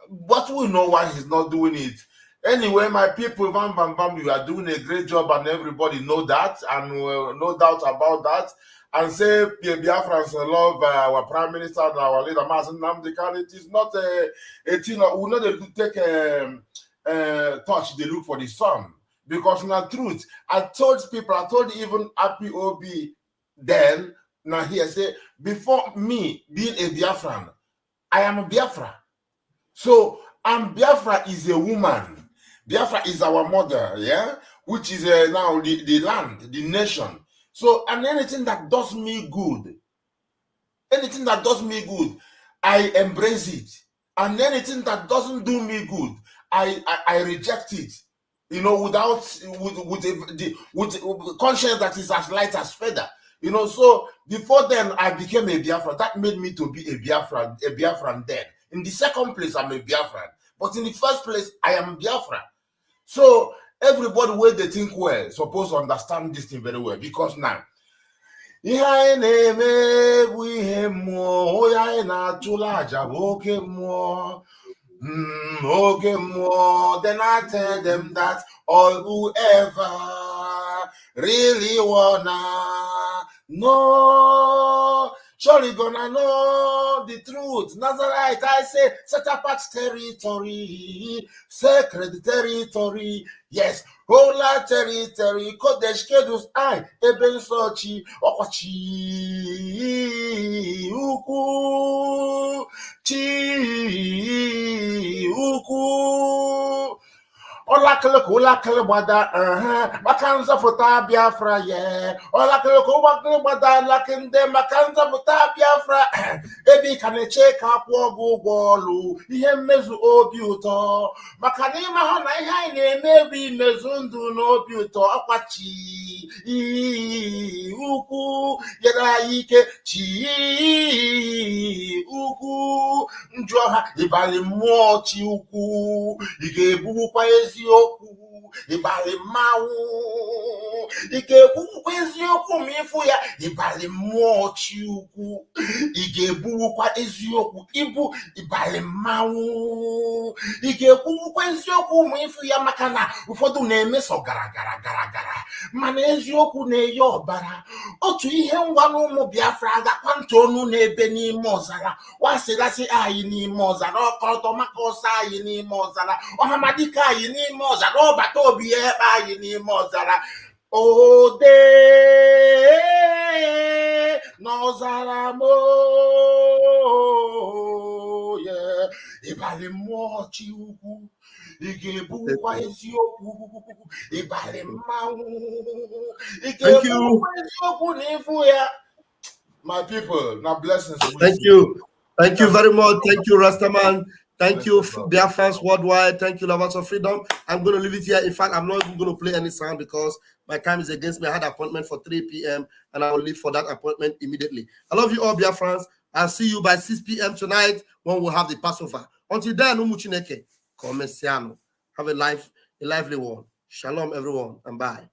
Speaker 10: But we know why he's not doing it. Anyway, my people, you are doing a great job, and everybody know that, and no doubt about that. And say Biafrans love our Prime Minister and our leader, Mazen Nnamdi Kanu. It is not a thing. We know they take touch the look for the sun, because in the truth, I told even Happy OB then. Now here say before me being a Biafran, I am a Biafra. So Biafra is a woman. Biafra is our mother, yeah, which is now the land, the nation. So, and anything that does me good, I embrace it. And anything that doesn't do me good, I reject it. You know, with conscience that is as light as feather. You know, so before then I became a Biafra. That made me to be a Biafran then. In the second place, I'm a Biafran. But in the first place, I am Biafra. So everybody where they think well supposed to understand this thing very well, because now then I tell them that all whoever really wanna know surely gonna know the truth. Nazarite, I say, set apart territory, sacred territory, yes, holy territory, Kodesh Kedus, I, Eben Sochi, Okachi, Uku, Chi, Uku. Ola kele bada makanza fota Biafra ye ola kele bada lakende makanza fota Biafra ebi kaneche ka kwọ ụgwọlu ihe mmezu obi ụtọ maka na ịma hụ na ihe anyị na-emebi imezu ndụ n'obi ụtọ akwachi ukwu yere anyị ike chi ukwu njọ ha ịbalị mmụọ chi ukwu ị ga-ebukwa eziokwu ịbalị mmanwụ ị ga-ekwukwa eziokwu ma ịfụ ya ịbalị mmụọ chi ukwu ị ga-ebukwa eziokwu ibu ịbalị mmanwụ ị ga-ekwukwa eziokwu ma ịfụ ya maka na ụfọdụ na-emeso gara mana eziokwu na-eyi ọbara otu ihe ngwa n'ụmụ Biafra agakwa ntụ ọnụ n'ebe n'ime ọzara wasịgasị anyị n'ime ọzara ọkọlọtọ maka ọsọ anyị n'ime ọzara ọhamadike anyị n'ime ọzara ọbata obi ya ebe anyị n'ime ọzara ode n'ọzara mo ye ịbalị mmụọ chi ukwu ị ga-ebukwa eziokwu ịbalị mmanwụ ị ga-ebukwa eziokwu na ịfụ ya. My people, now blessings.
Speaker 2: Thank you very much. Thank you, Rastaman. Thank you, Biafrans worldwide. Thank you, lovers of freedom. I'm going to leave it here. In fact, I'm not even going to play any sound because my time is against me. I had an appointment for 3 p.m. and I will leave for that appointment immediately. I love you all, Biafrans. I'll see you by 6 p.m. tonight when we'll have the Passover. Until then, Umuchineke, Komesiano. Have a lively one. Shalom, everyone, and bye.